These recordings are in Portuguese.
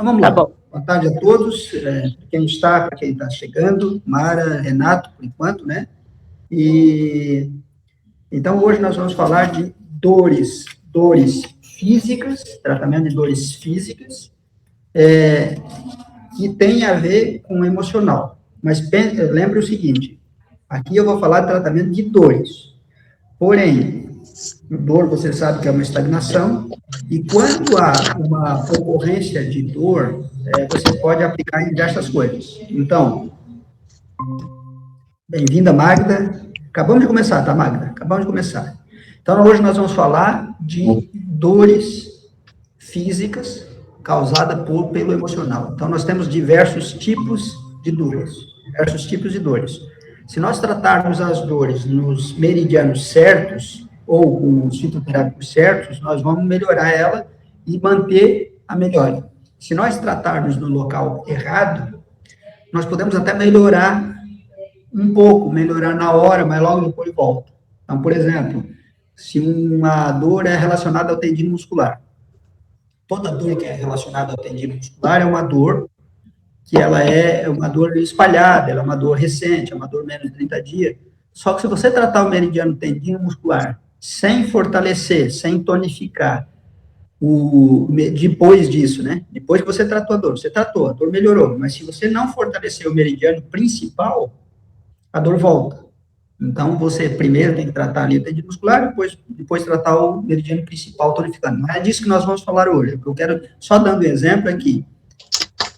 Então, vamos Tá lá. bom. Boa tarde a todos, quem está, para quem está chegando, Mara, Renato, por enquanto, né? E, então, hoje nós vamos falar de dores físicas, tratamento de dores físicas, que tem a ver com o emocional. Mas lembre o seguinte, aqui eu vou falar de tratamento de dores. Porém, dor, você sabe que é uma estagnação, e quando há uma ocorrência de dor, você pode aplicar em diversas coisas. Então, bem-vinda, Magda. Acabamos de começar, tá, Magda? Acabamos de começar. Então, hoje nós vamos falar de dores físicas causadas pelo emocional. Então, nós temos diversos tipos de dores. Diversos tipos de dores. Se nós tratarmos as dores nos meridianos certos, ou com os fitoterápicos certos, nós vamos melhorar ela e manter a melhora. Se nós tratarmos no local errado, nós podemos até melhorar um pouco, melhorar na hora, mas logo depois volta. Então, por exemplo, se uma dor é relacionada ao tendino muscular, toda dor que é relacionada ao tendino muscular é uma dor que ela é uma dor espalhada, ela é uma dor recente, é uma dor menos de 30 dias. Só que se você tratar o meridiano tendino muscular sem fortalecer, sem tonificar, depois disso, né? Depois que você tratou a dor melhorou, mas se você não fortalecer o meridiano principal, a dor volta. Então, você primeiro tem que tratar ali o tendino muscular, depois tratar o meridiano principal tonificando. Não é disso que nós vamos falar hoje. Eu quero, só dando um exemplo aqui,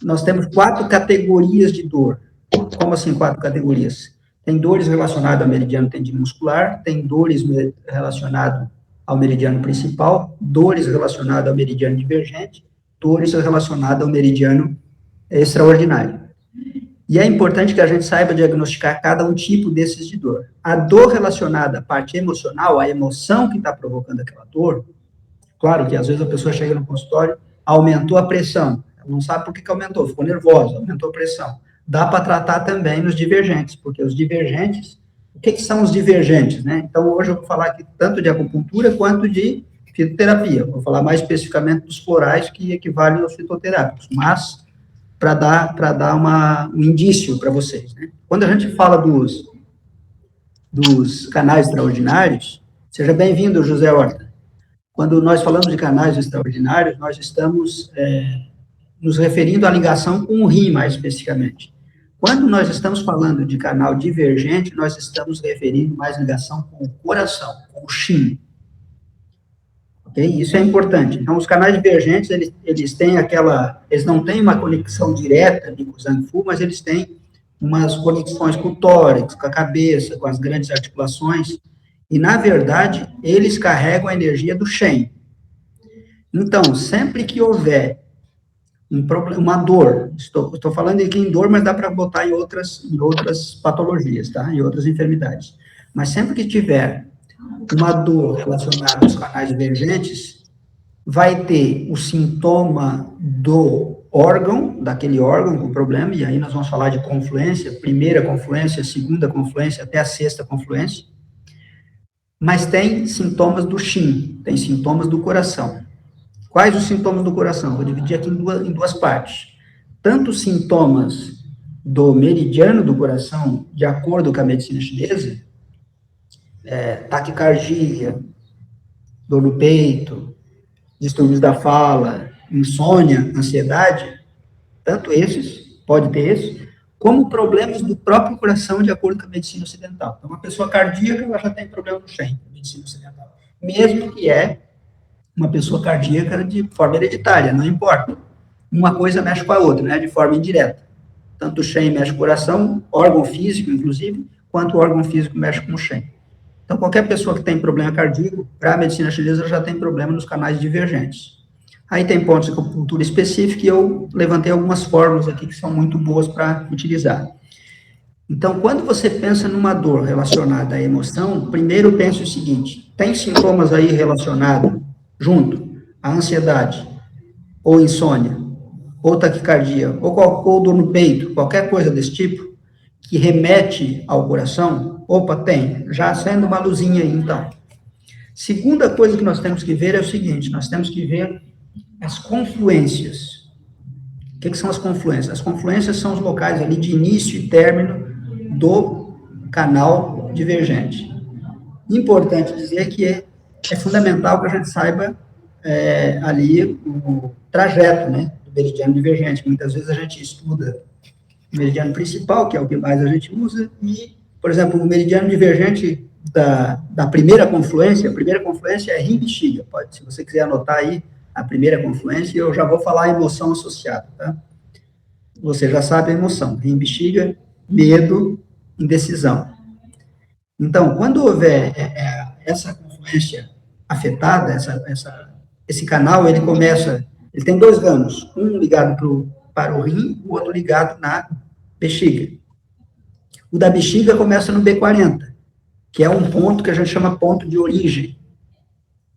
nós temos 4 categorias de dor. Como assim 4 categorias? Tem dores relacionadas ao meridiano tendino muscular, tem dores relacionadas ao meridiano principal, dores relacionadas ao meridiano divergente, dores relacionadas ao meridiano extraordinário. E é importante que a gente saiba diagnosticar cada um tipo desses de dor. A dor relacionada à parte emocional, a emoção que está provocando aquela dor, claro que às vezes a pessoa chega no consultório, aumentou a pressão, ela não sabe por que aumentou, ficou nervosa, aumentou a pressão. Dá para tratar também nos divergentes, porque os divergentes, o que são os divergentes, né? Então, hoje eu vou falar aqui tanto de acupuntura quanto de fitoterapia. Vou falar mais especificamente dos florais, que equivalem aos fitoterápicos, mas para dar um indício para vocês, né? Quando a gente fala dos canais extraordinários, seja bem-vindo, José Horta. Quando nós falamos de canais extraordinários, nós estamos nos referindo à ligação com o rim, mais especificamente. Quando nós estamos falando de canal divergente, nós estamos referindo mais ligação com o coração, com o Shin. Ok? Isso é importante. Então, os canais divergentes, eles têm eles não têm uma conexão direta com o Zangfu, mas eles têm umas conexões com o tórax, com a cabeça, com as grandes articulações, e, na verdade, eles carregam a energia do Shen. Então, sempre que houver uma dor, estou falando aqui em dor, mas dá para botar em outras patologias, tá? Em outras enfermidades. Mas sempre que tiver uma dor relacionada aos canais divergentes, vai ter o sintoma do órgão, daquele órgão com problema, e aí nós vamos falar de confluência, primeira confluência, segunda confluência, até a sexta confluência, mas tem sintomas do Shin, tem sintomas do coração. Quais os sintomas do coração? Vou dividir aqui em duas partes. Tanto os sintomas do meridiano do coração, de acordo com a medicina chinesa, taquicardia, dor no peito, distúrbios da fala, insônia, ansiedade, tanto esses, pode ter esses, como problemas do próprio coração, de acordo com a medicina ocidental. Então, uma pessoa cardíaca, ela já tem problema no Shen, medicina ocidental. Mesmo que uma pessoa cardíaca de forma hereditária, não importa. Uma coisa mexe com a outra, né, de forma indireta. Tanto o Shen mexe com o coração, órgão físico, inclusive, quanto o órgão físico mexe com o Shen. Então, qualquer pessoa que tem problema cardíaco, para a medicina chinesa, já tem problema nos canais divergentes. Aí tem pontos de acupuntura específicos, e eu levantei algumas fórmulas aqui que são muito boas para utilizar. Então, quando você pensa numa dor relacionada à emoção, primeiro pense o seguinte, tem sintomas aí relacionados junto à ansiedade, ou insônia, ou taquicardia, ou dor no peito, qualquer coisa desse tipo, que remete ao coração, opa, tem, já acende uma luzinha aí, então. Segunda coisa que nós temos que ver é o seguinte, nós temos que ver as confluências. que são as confluências? As confluências são os locais ali de início e término do canal divergente. Importante dizer que é fundamental que a gente saiba ali o trajeto, né, do meridiano divergente. Muitas vezes a gente estuda o meridiano principal, que é o que mais a gente usa, e, por exemplo, o meridiano divergente da primeira confluência, a primeira confluência é rim-bexiga. Se você quiser anotar aí a primeira confluência, eu já vou falar a emoção associada, tá? Você já sabe a emoção, rim-bexiga, medo, indecisão. Então, quando houver essa confluência afetada, esse canal, ele tem dois ramos, um ligado para o rim, o outro ligado na bexiga. O da bexiga começa no B40, que é um ponto que a gente chama ponto de origem.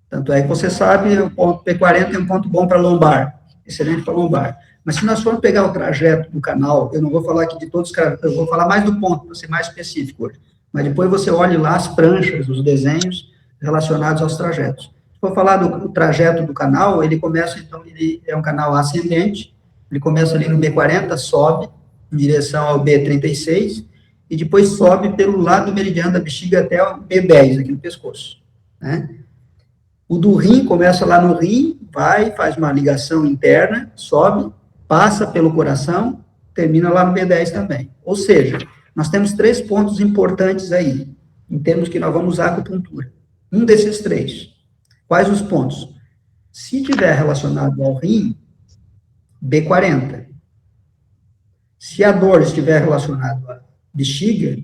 Tanto é que você sabe, o ponto B40 é um ponto bom para lombar, excelente para lombar. Mas se nós formos pegar o trajeto do canal, eu não vou falar aqui de todos os trajetos, eu vou falar mais do ponto, para ser mais específico hoje. Mas depois você olhe lá as pranchas, os desenhos relacionados aos trajetos. Se for falar do trajeto do canal, ele começa, então, ele é um canal ascendente, ele começa ali no B40, sobe em direção ao B36, e depois sobe pelo lado do meridiano da bexiga até o B10, aqui no pescoço, né? O do rim começa lá no rim, faz uma ligação interna, sobe, passa pelo coração, termina lá no B10 também. Ou seja, nós temos 3 pontos importantes aí, em termos que nós vamos usar a acupuntura. Um desses 3. Quais os pontos? Se tiver relacionado ao rim, B40. Se a dor estiver relacionada à bexiga,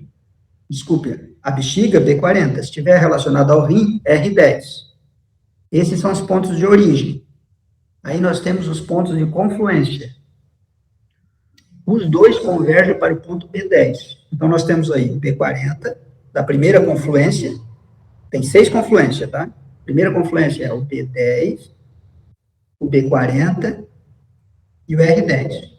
a bexiga, B40. Se estiver relacionado ao rim, R10. Esses são os pontos de origem. Aí nós temos os pontos de confluência. Os dois convergem para o ponto B10. Então, nós temos aí o B40, da primeira confluência. Tem 6 confluências, tá? A primeira confluência é o B10, o B40 e o R10.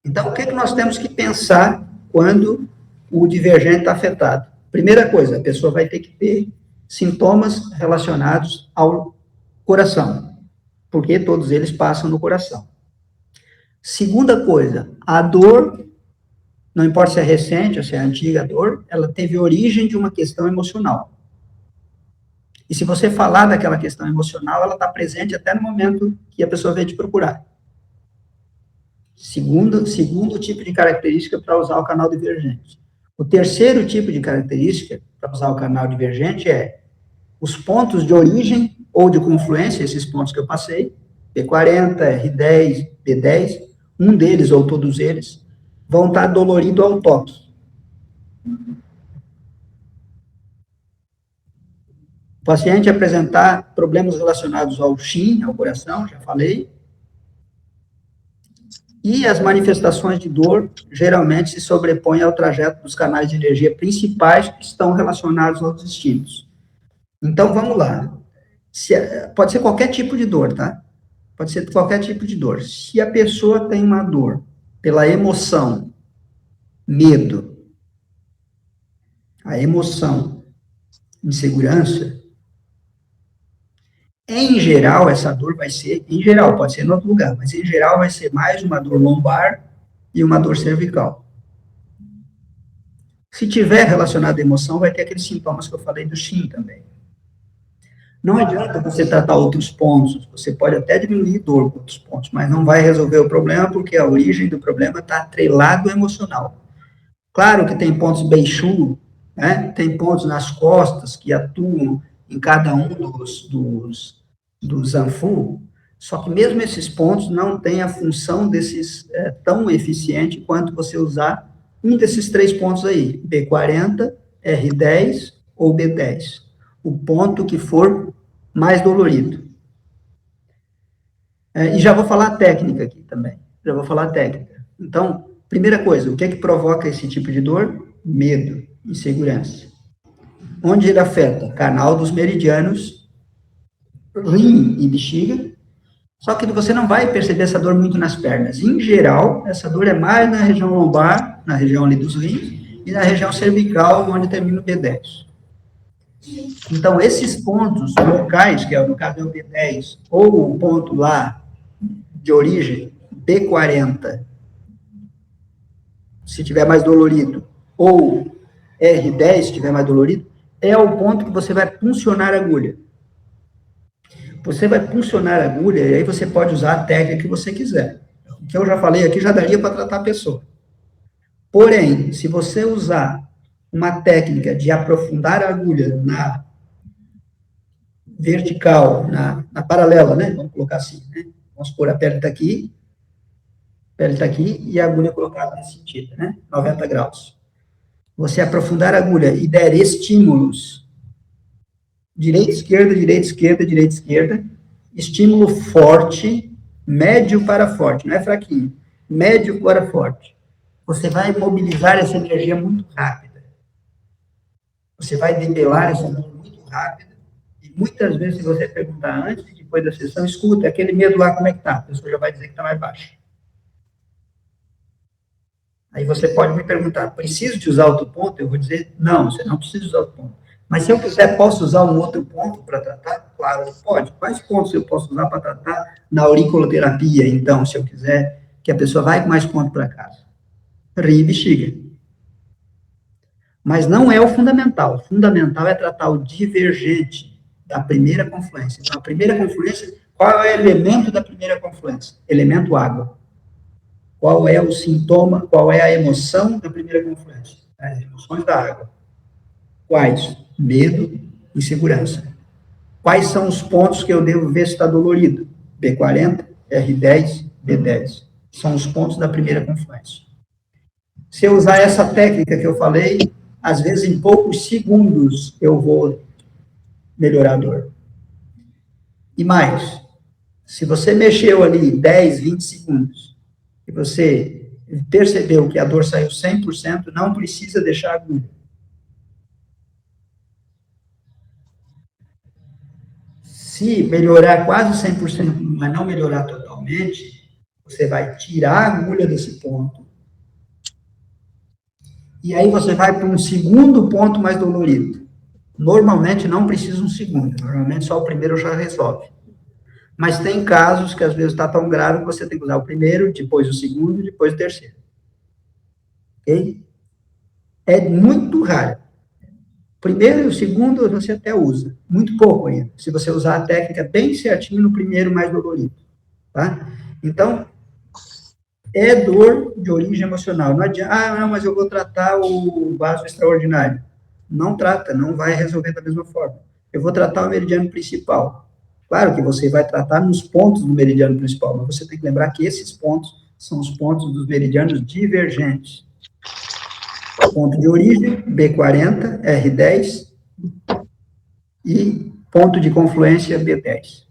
Então, o que nós temos que pensar quando o divergente está afetado? Primeira coisa, a pessoa vai ter que ter sintomas relacionados ao coração, porque todos eles passam no coração. Segunda coisa, a dor, não importa se é recente ou se é antiga a dor, ela teve origem de uma questão emocional. E se você falar daquela questão emocional, ela está presente até no momento que a pessoa veio te procurar. Segundo tipo de característica para usar o canal divergente. O terceiro tipo de característica para usar o canal divergente é os pontos de origem ou de confluência, esses pontos que eu passei, P40, R10, B10, um deles ou todos eles, vão estar doloridos ao toque. O paciente apresentar problemas relacionados ao rim, ao coração, já falei, e as manifestações de dor geralmente se sobrepõem ao trajeto dos canais de energia principais que estão relacionados aos instintos. Então, vamos lá. Pode ser qualquer tipo de dor, tá? Pode ser qualquer tipo de dor. Se a pessoa tem uma dor pela emoção, medo, a emoção, insegurança, em geral, essa dor vai ser, em geral, pode ser em outro lugar, mas em geral vai ser mais uma dor lombar e uma dor cervical. Se tiver relacionado à emoção, vai ter aqueles sintomas que eu falei do Shin também. Não adianta você tratar outros pontos, você pode até diminuir dor com outros pontos, mas não vai resolver o problema, porque a origem do problema está atrelado ao emocional. Claro que tem pontos Beichu, né? Tem pontos nas costas que atuam em cada um dos Zanfu, só que mesmo esses pontos não têm a função desses tão eficiente quanto você usar um desses 3 pontos aí, B40, R10 ou B10. O ponto que for mais dolorido. E já vou falar a técnica aqui também. Já vou falar a técnica. Então, primeira coisa, o que é que provoca esse tipo de dor? Medo, insegurança. Onde ele afeta? Canal dos meridianos, rim e bexiga. Só que você não vai perceber essa dor muito nas pernas. Em geral, essa dor é mais na região lombar, na região ali dos rins, e na região cervical, onde termina o B10. Então, esses pontos locais, que no caso é o B10, ou o ponto lá de origem, B40, se tiver mais dolorido, ou R10, se tiver mais dolorido, é o ponto que você vai puncionar a agulha. Você vai puncionar a agulha, e aí você pode usar a técnica que você quiser. O que eu já falei aqui já daria para tratar a pessoa. Porém, se você usar uma técnica de aprofundar a agulha na vertical, na paralela, né? Vamos colocar assim, né? Vamos supor, a pele está aqui, e a agulha colocada nesse sentido, né? 90 graus. Você aprofundar a agulha e der estímulos, direita, esquerda, direita, esquerda, direita, esquerda, estímulo forte, médio para forte, não é fraquinho, médio para forte. Você vai mobilizar essa energia muito rápida. Você vai debelar essa energia muito rápida. E muitas vezes, se você perguntar antes e depois da sessão, escuta, aquele medo lá, como é que está? A pessoa já vai dizer que está mais baixo. Aí você pode me perguntar, preciso de usar outro ponto? Eu vou dizer, não, você não precisa usar outro ponto. Mas se eu quiser, posso usar um outro ponto para tratar? Claro, pode. Quais pontos eu posso usar para tratar na auriculoterapia, então, se eu quiser, que a pessoa vai com mais ponto para casa? Rim e bexiga. Mas não é o fundamental. O fundamental é tratar o divergente da primeira confluência. Então, a primeira confluência, qual é o elemento da primeira confluência? Elemento água. Qual é o sintoma, qual é a emoção da primeira confluência? As emoções da água. Quais? Medo, insegurança. Quais são os pontos que eu devo ver se está dolorido? B40, R10, B10. São os pontos da primeira confluência. Se eu usar essa técnica que eu falei, às vezes em poucos segundos eu vou melhorar a dor. E mais, se você mexeu ali 10, 20 segundos, e você percebeu que a dor saiu 100%, não precisa deixar a agulha. Se melhorar quase 100%, mas não melhorar totalmente, você vai tirar a agulha desse ponto. E aí você vai para um segundo ponto mais dolorido. Normalmente não precisa um segundo, normalmente só o primeiro já resolve. Mas tem casos que às vezes está tão grave que você tem que usar o primeiro, depois o segundo, depois o terceiro. Ok? É muito raro. Primeiro e o segundo você até usa, muito pouco ainda, se você usar a técnica bem certinho no primeiro mais dolorido, tá? Então, é dor de origem emocional. Não adianta, não, mas eu vou tratar o vaso extraordinário. Não trata, não vai resolver da mesma forma. Eu vou tratar o meridiano principal. Claro que você vai tratar nos pontos do meridiano principal, mas você tem que lembrar que esses pontos são os pontos dos meridianos divergentes. Ponto de origem, B40, R10, e ponto de confluência, B10.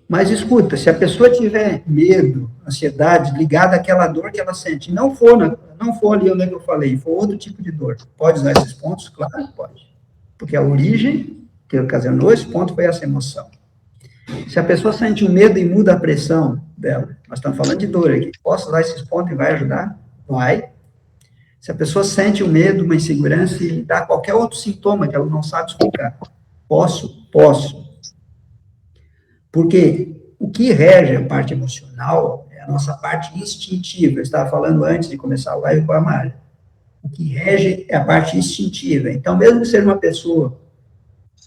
Mas escuta, se a pessoa tiver medo, ansiedade, ligada àquela dor que ela sente, não for ali onde eu falei, for outro tipo de dor, pode usar esses pontos? Claro que pode. Porque a origem que ocasionou esse ponto foi essa emoção. Se a pessoa sente um medo e muda a pressão dela, nós estamos falando de dor aqui, posso usar esses pontos e vai ajudar? Vai. Se a pessoa sente um medo, uma insegurança e dá qualquer outro sintoma que ela não sabe explicar, posso. Porque o que rege a parte emocional é a nossa parte instintiva. Eu estava falando antes de começar a live com a Mari. O que rege é a parte instintiva. Então, mesmo que seja uma pessoa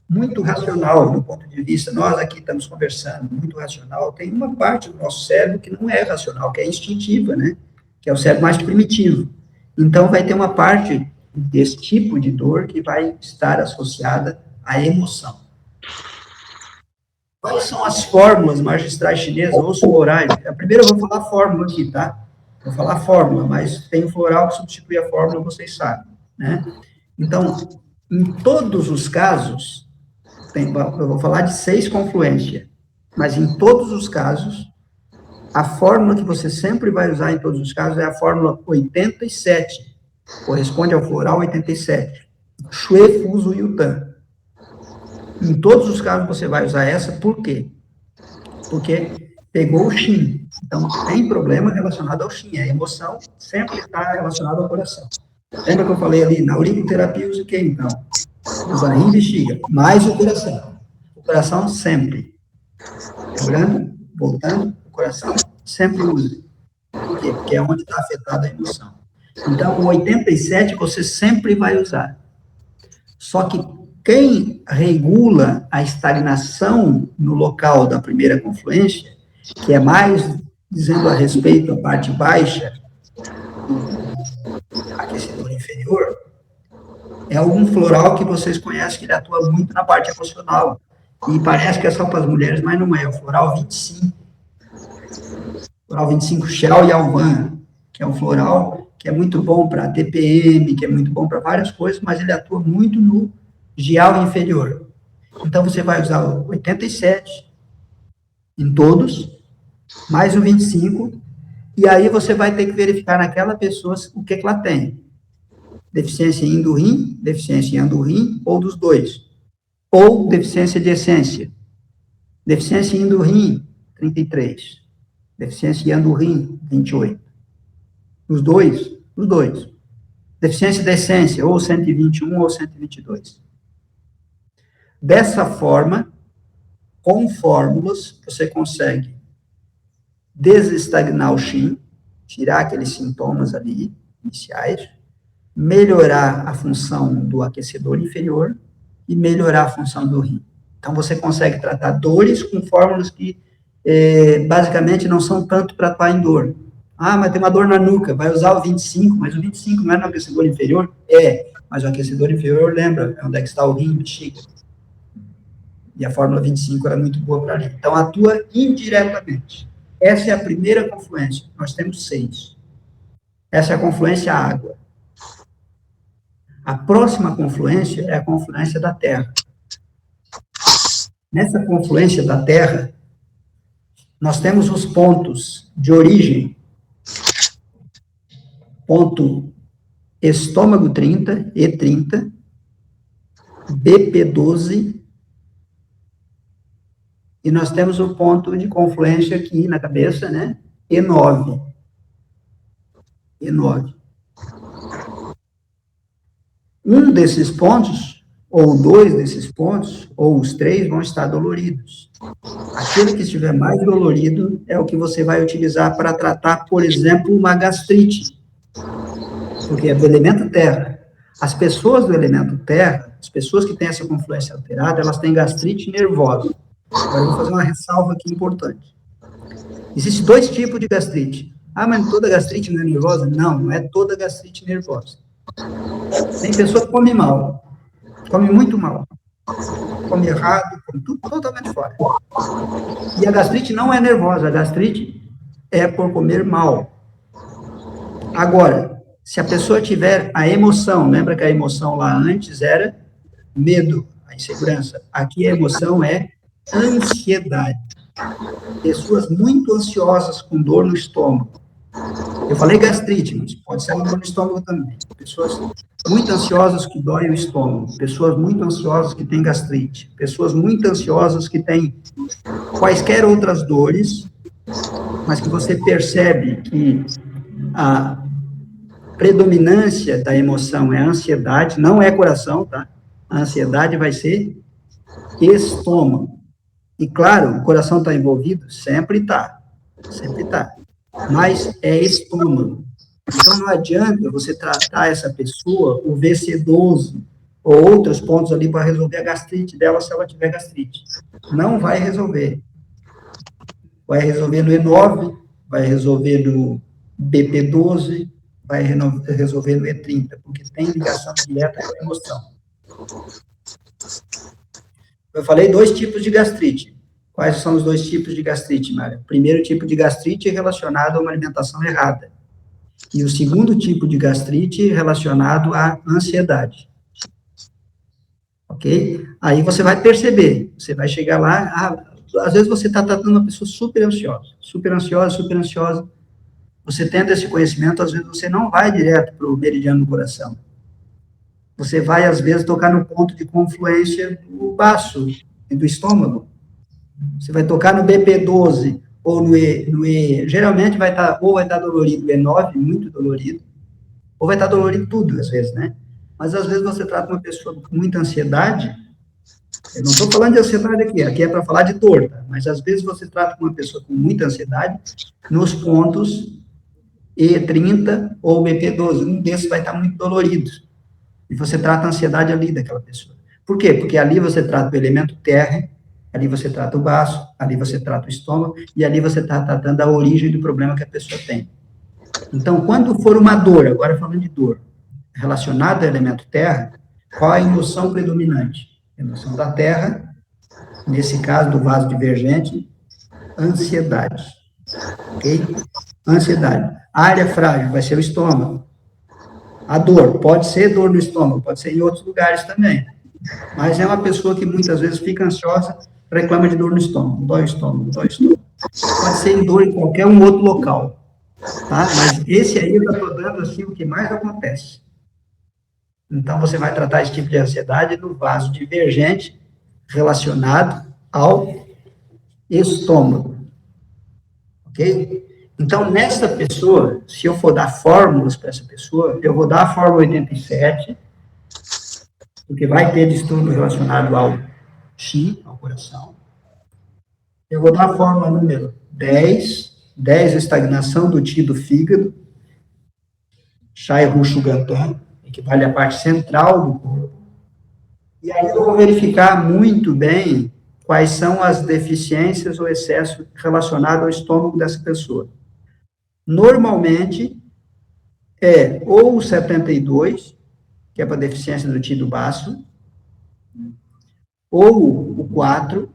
muito racional, do ponto de vista, nós aqui estamos conversando, muito racional, tem uma parte do nosso cérebro que não é racional, que é instintiva, né? Que é o cérebro mais primitivo. Então, vai ter uma parte desse tipo de dor que vai estar associada à emoção. Quais são as fórmulas magistrais chinesas ou florais? Primeiro eu vou falar a fórmula aqui, tá? Vou falar a fórmula, mas tem o floral que substitui a fórmula, vocês sabem, né? Então, em todos os casos, eu vou falar de 6 confluência, mas em todos os casos, a fórmula que você sempre vai usar em todos os casos é a fórmula 87, corresponde ao floral 87, Shui Fuso Yutan. Em todos os casos você vai usar essa, por quê? Porque pegou o Xin, então tem problema relacionado ao Xin, a emoção sempre está relacionada ao coração. Lembra que eu falei ali, na auriculoterapia usa o quê, então? Usa rim e bexiga, mais o coração. O coração sempre. Lembrando? voltando, o coração, sempre use. Por quê? Porque é onde está afetada a emoção. Então, o 87 você sempre vai usar. Só que quem regula a estagnação no local da primeira confluência, que é mais dizendo a respeito da parte baixa do aquecedor inferior, é algum floral que vocês conhecem que ele atua muito na parte emocional. E parece que é só para as mulheres, mas não é. O floral 25. O floral 25 Shell e Alvan, que é um floral que é muito bom para TPM, que é muito bom para várias coisas, mas ele atua muito no gial inferior. Então, você vai usar o 87 em todos, mais o 25, e aí você vai ter que verificar naquela pessoa o que ela tem. Deficiência em do rim, deficiência em andurrim, ou dos dois. Ou deficiência de essência. Deficiência em do rim, 33. Deficiência em andurrim, 28. Os dois, os dois. Deficiência de essência, ou 121 ou 122. Dessa forma, com fórmulas, você consegue desestagnar o Shin, tirar aqueles sintomas ali, iniciais, melhorar a função do aquecedor inferior e melhorar a função do rim. Então, você consegue tratar dores com fórmulas que, basicamente, não são tanto para atuar em dor. Ah, mas tem uma dor na nuca, vai usar o 25, mas o 25 não é no aquecedor inferior? É, mas o aquecedor inferior, lembra, é onde é que está o rim, bexiga. E a fórmula 25 era muito boa para ali. Então, atua indiretamente. Essa é a primeira confluência. Nós temos 6. Essa é a confluência água. A próxima confluência é a confluência da terra. Nessa confluência da terra, nós temos os pontos de origem. Ponto estômago 30, E30, BP12, e nós temos o ponto de confluência aqui na cabeça, né? E9. E9. Um desses pontos, ou 2 desses pontos, ou os 3, vão estar doloridos. Aquele que estiver mais dolorido é o que você vai utilizar para tratar, por exemplo, uma gastrite. Porque é do elemento terra. As pessoas do elemento terra, as pessoas que têm essa confluência alterada, elas têm gastrite nervosa. Agora, eu vou fazer uma ressalva aqui importante. Existem 2 tipos de gastrite. Ah, mas toda gastrite não é nervosa? Não, não é toda gastrite nervosa. Tem pessoa que come mal, come muito mal, come errado, come tudo totalmente fora. E a gastrite não é nervosa, a gastrite é por comer mal. Agora, se a pessoa tiver a emoção, lembra que a emoção lá antes era medo, a insegurança. Aqui a emoção é ansiedade. Pessoas muito ansiosas com dor no estômago. Eu falei gastrite, mas pode ser uma dor no estômago também. Pessoas muito ansiosas que dói o estômago. Pessoas muito ansiosas que têm gastrite. Pessoas muito ansiosas que têm quaisquer outras dores, mas que você percebe que a predominância da emoção é a ansiedade, não é coração, tá? A ansiedade vai ser estômago. E, claro, o coração está envolvido? Sempre está. Sempre está. Mas é estômago. Então, não adianta você tratar essa pessoa, o VC12, ou outros pontos ali para resolver a gastrite dela, se ela tiver gastrite. Não vai resolver. Vai resolver no E9, vai resolver no BP12, vai resolver no E30, porque tem ligação direta com a emoção. Eu falei 2 tipos de gastrite. Quais são os 2 tipos de gastrite, Mário? O primeiro tipo de gastrite é relacionado a uma alimentação errada. E o segundo tipo de gastrite é relacionado à ansiedade. Ok? Aí você vai perceber, você vai chegar lá, às vezes você está tratando uma pessoa super ansiosa, super ansiosa, super ansiosa. Você tendo esse conhecimento, às vezes você não vai direto para o meridiano do coração. Você vai, às vezes, tocar no ponto de confluência do baço e do estômago. Você vai tocar no BP12 ou no E. Geralmente vai estar, ou vai estar dolorido o E9, muito dolorido, ou vai estar dolorido tudo, às vezes, né? Mas, às vezes, você trata uma pessoa com muita ansiedade, Eu não estou falando de ansiedade aqui é para falar de dor, tá? Mas às vezes você trata com uma pessoa com muita ansiedade nos pontos E30 ou BP12, um desses vai estar muito dolorido. E você trata a ansiedade ali daquela pessoa. Por quê? Porque ali você trata o elemento terra, ali você trata o baço, ali você trata o estômago, e ali você está tratando a origem do problema que a pessoa tem. Então, quando for uma dor, agora falando de dor, relacionada ao elemento terra, qual a emoção predominante? A emoção da terra, nesse caso do vaso divergente, ansiedade. Ok? Ansiedade. A área frágil vai ser o estômago. A dor, pode ser dor no estômago, pode ser em outros lugares também. Mas é uma pessoa que muitas vezes fica ansiosa, reclama de dor no estômago, dói o estômago, dói o estômago. Pode ser em dor em qualquer um outro local. Tá? Mas esse aí eu estou dando assim, o que mais acontece. Então, você vai tratar esse tipo de ansiedade no vaso divergente relacionado ao estômago. Ok? Então, nessa pessoa, se eu for dar fórmulas para essa pessoa, eu vou dar a fórmula 87, porque vai ter distúrbio relacionado ao chi, ao coração. Eu vou dar a fórmula número 10, 10 estagnação do chi do fígado, Shai Rushugantan, equivale à parte central do corpo. E aí eu vou verificar muito bem quais são as deficiências ou excesso relacionado ao estômago dessa pessoa. Normalmente, é ou o 72, que é para deficiência do chi do baço, ou o 4,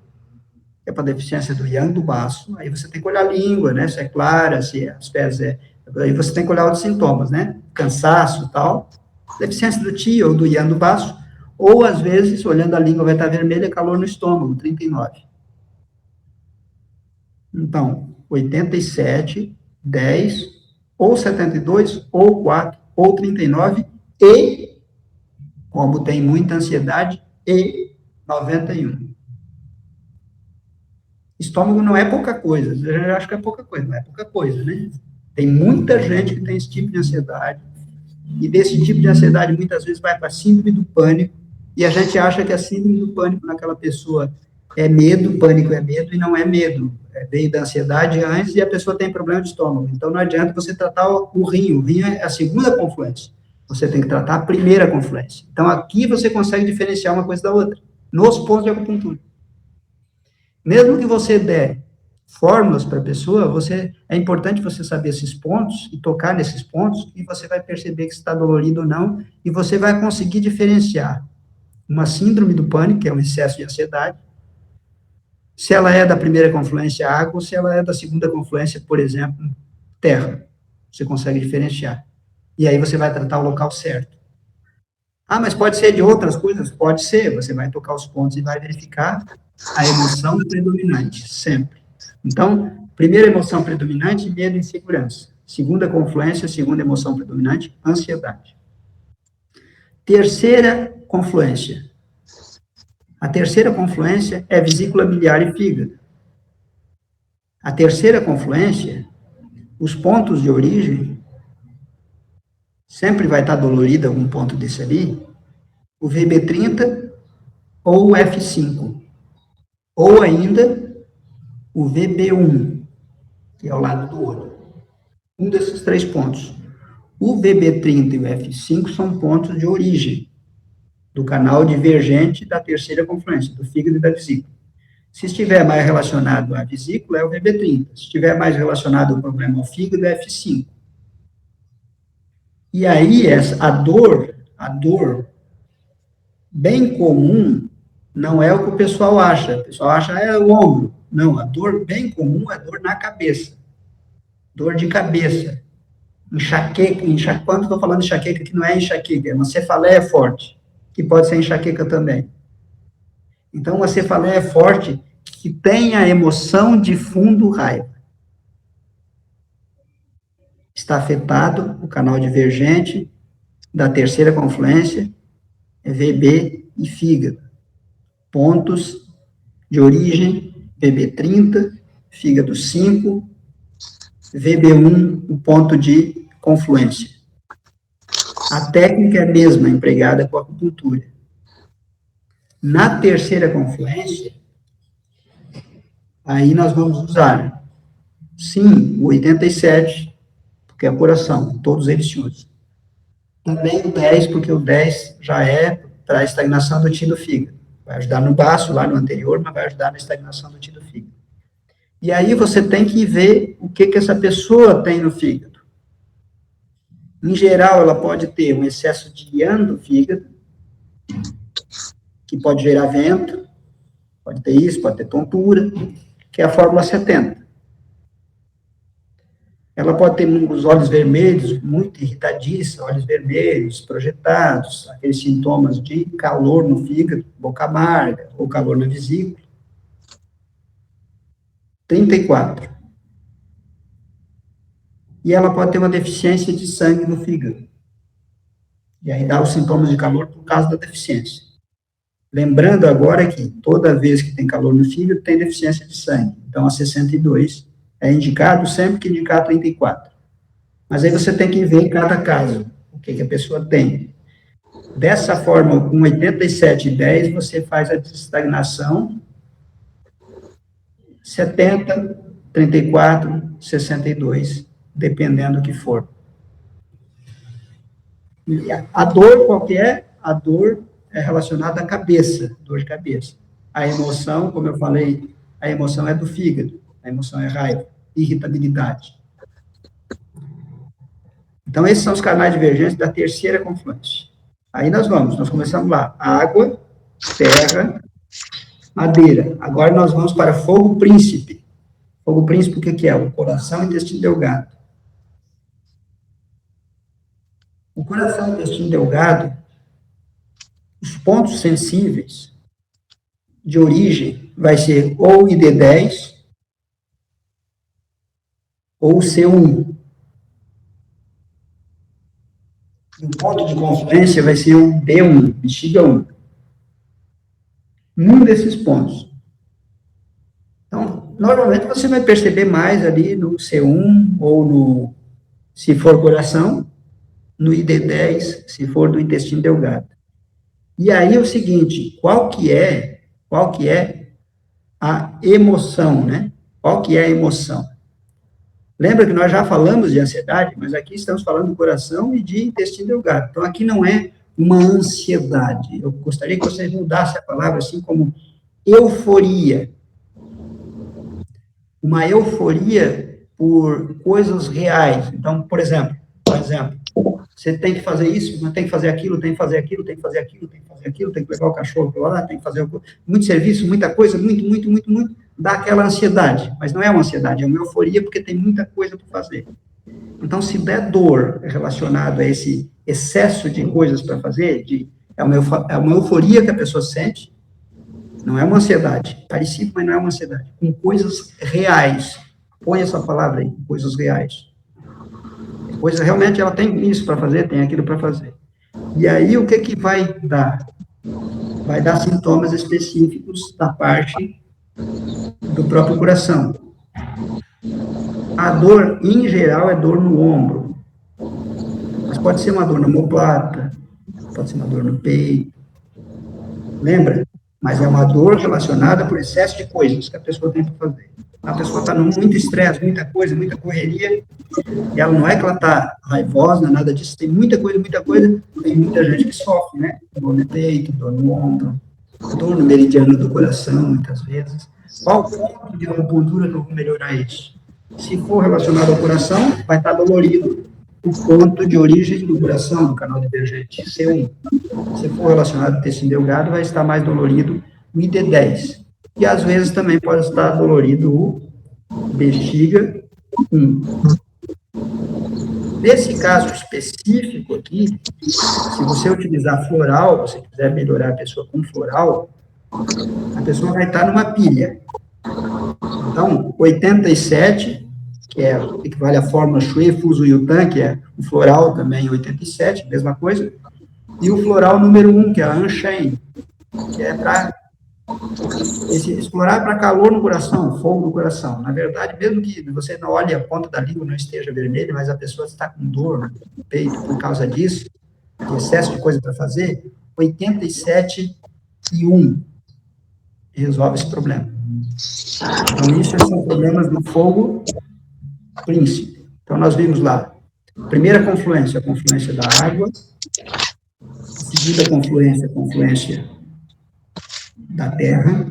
que é para deficiência do yang do baço. Aí você tem que olhar a língua, né? Se é clara, se as fezes Aí você tem que olhar outros sintomas, né? Cansaço e tal. Deficiência do chi ou do yang do baço. Ou, às vezes, olhando a língua vai estar vermelha, calor no estômago, 39. Então, 87, 10, ou 72, ou 4, ou 39, e, como tem muita ansiedade, e 91. Estômago não é pouca coisa. Eu já acho que é pouca coisa, não é pouca coisa, né? Tem muita gente que tem esse tipo de ansiedade, e desse tipo de ansiedade, muitas vezes, vai para a síndrome do pânico, e a gente acha que a síndrome do pânico naquela pessoa é medo, pânico é medo, e não é medo. Veio da ansiedade antes, e a pessoa tem problema de estômago. Então, não adianta você tratar o rim. O rim é a segunda confluência. Você tem que tratar a primeira confluência. Então, aqui você consegue diferenciar uma coisa da outra, nos pontos de acupuntura. Mesmo que você der fórmulas para a pessoa, é importante você saber esses pontos e tocar nesses pontos, e você vai perceber que está dolorido ou não, e você vai conseguir diferenciar uma síndrome do pânico, que é um excesso de ansiedade, se ela é da primeira confluência água, ou se ela é da segunda confluência, por exemplo, terra. Você consegue diferenciar. E aí você vai tratar o local certo. Ah, mas pode ser de outras coisas? Pode ser. Você vai tocar os pontos e vai verificar a emoção predominante, sempre. Então, primeira emoção predominante, medo e insegurança. Segunda confluência, segunda emoção predominante, ansiedade. Terceira confluência. A terceira confluência é vesícula biliar e fígado. A terceira confluência, os pontos de origem, sempre vai estar dolorido algum ponto desse ali, o VB30 ou o F5, ou ainda o VB1, que é ao lado do olho. Um desses três pontos. O VB30 e o F5 são pontos de origem do canal divergente da terceira confluência, do fígado e da vesícula. Se estiver mais relacionado à vesícula, é o VB30. Se estiver mais relacionado ao problema ao fígado, é F5. E aí, a dor bem comum não é o que o pessoal acha. O pessoal acha é o ombro. Não, a dor bem comum é dor na cabeça. Dor de cabeça. Enxaqueca. Quando estou falando de enxaqueca, que não é enxaqueca, é uma cefaleia forte, que pode ser enxaqueca também. Então, uma cefaleia forte que tem a emoção de fundo raiva. Está afetado o canal divergente da terceira confluência, VB e fígado. Pontos de origem, VB30, fígado 5, VB1, o ponto de confluência. A técnica é a mesma, empregada com a acupuntura. Na terceira confluência, aí nós vamos usar, sim, o 87, porque é coração, todos eles se usam. Também o 10, porque o 10 já é para a estagnação do tino fígado. Vai ajudar no baço, lá no anterior, mas vai ajudar na estagnação do tino fígado. E aí você tem que ver o que essa pessoa tem no fígado. Em geral, ela pode ter um excesso de ian do fígado, que pode gerar vento, pode ter isso, pode ter tontura, que é a fórmula 70. Ela pode ter os olhos vermelhos, muito irritadiça, olhos vermelhos, projetados, aqueles sintomas de calor no fígado, boca amarga, ou calor na vesícula. 34. E ela pode ter uma deficiência de sangue no fígado. E aí dá os sintomas de calor por causa da deficiência. Lembrando agora que toda vez que tem calor no fígado, tem deficiência de sangue. Então, a 62 é indicado sempre que indicar 34. Mas aí você tem que ver em cada caso o que a pessoa tem. Dessa forma, com 87 e 10, você faz a estagnação 70, 34, 62, dependendo do que for. E a dor, qual que é? A dor é relacionada à cabeça, dor de cabeça. A emoção, como eu falei, a emoção é do fígado, a emoção é raiva, irritabilidade. Então, esses são os canais divergentes da terceira confluência. Aí nós começamos lá, água, terra, madeira. Agora nós vamos para fogo príncipe. Fogo príncipe, o que é? O coração e o intestino delgado. O coração e o intestino delgado, os pontos sensíveis de origem vai ser ou ID10 ou C1. E o ponto de confluência vai ser o D1, bexiga 1. Um desses pontos. Então, normalmente você vai perceber mais ali no C1 ou no, se for coração, no ID10, se for do intestino delgado. E aí é o seguinte, qual que é a emoção, né? Qual que é a emoção? Lembra que nós já falamos de ansiedade, mas aqui estamos falando do coração e de intestino delgado. Então, aqui não é uma ansiedade. Eu gostaria que vocês mudassem a palavra assim como euforia. Uma euforia por coisas reais. Então, por exemplo, você tem que fazer isso, mas tem que fazer aquilo, tem que fazer aquilo, tem que fazer aquilo, tem que fazer aquilo, tem que levar o cachorro para lá, tem que fazer muito serviço, muita coisa, muito, dá aquela ansiedade. Mas não é uma ansiedade, é uma euforia porque tem muita coisa para fazer. Então, se der dor relacionado a esse excesso de coisas para fazer, é uma euforia que a pessoa sente, não é uma ansiedade, parecido, mas não é uma ansiedade, com coisas reais. Põe essa palavra aí, coisas reais. Coisa, realmente, ela tem isso para fazer, tem aquilo para fazer. E aí, o que vai dar? Vai dar sintomas específicos da parte do próprio coração. A dor, em geral, é dor no ombro. Mas pode ser uma dor na omoplata, pode ser uma dor no peito. Lembra? Mas é uma dor relacionada por excesso de coisas que a pessoa tem para fazer. A pessoa está num muito estresse, muita coisa, muita correria, e ela não é que ela está raivosa, nada disso, tem muita coisa, tem muita gente que sofre, né? Dor no peito, dor no ombro, dor no meridiano do coração, muitas vezes. Qual ponto de acupuntura que eu vou melhorar isso? Se for relacionado ao coração, vai estar dolorido o ponto de origem do coração, do canal divergente, C1. Se for relacionado ao intestino delgado, vai estar mais dolorido o ID10. E, às vezes, também pode estar dolorido o bexiga 1. Nesse caso específico aqui, se você utilizar floral, se quiser melhorar a pessoa com floral, a pessoa vai estar numa pilha. Então, 87, que equivale à fórmula Shui Fuso Yutan, que é o floral também, 87, mesma coisa, e o floral número 1, que é a Anshen, que é para explorar para calor no coração, fogo no coração. Na verdade, mesmo que você não olhe a ponta da língua, não esteja vermelha, mas a pessoa está com dor no peito por causa disso, de excesso de coisa para fazer, 87 e 1. Resolve esse problema. Então, isso são problemas do fogo príncipe. Então, nós vimos lá, primeira confluência, a confluência da água, segunda confluência, a confluência da terra,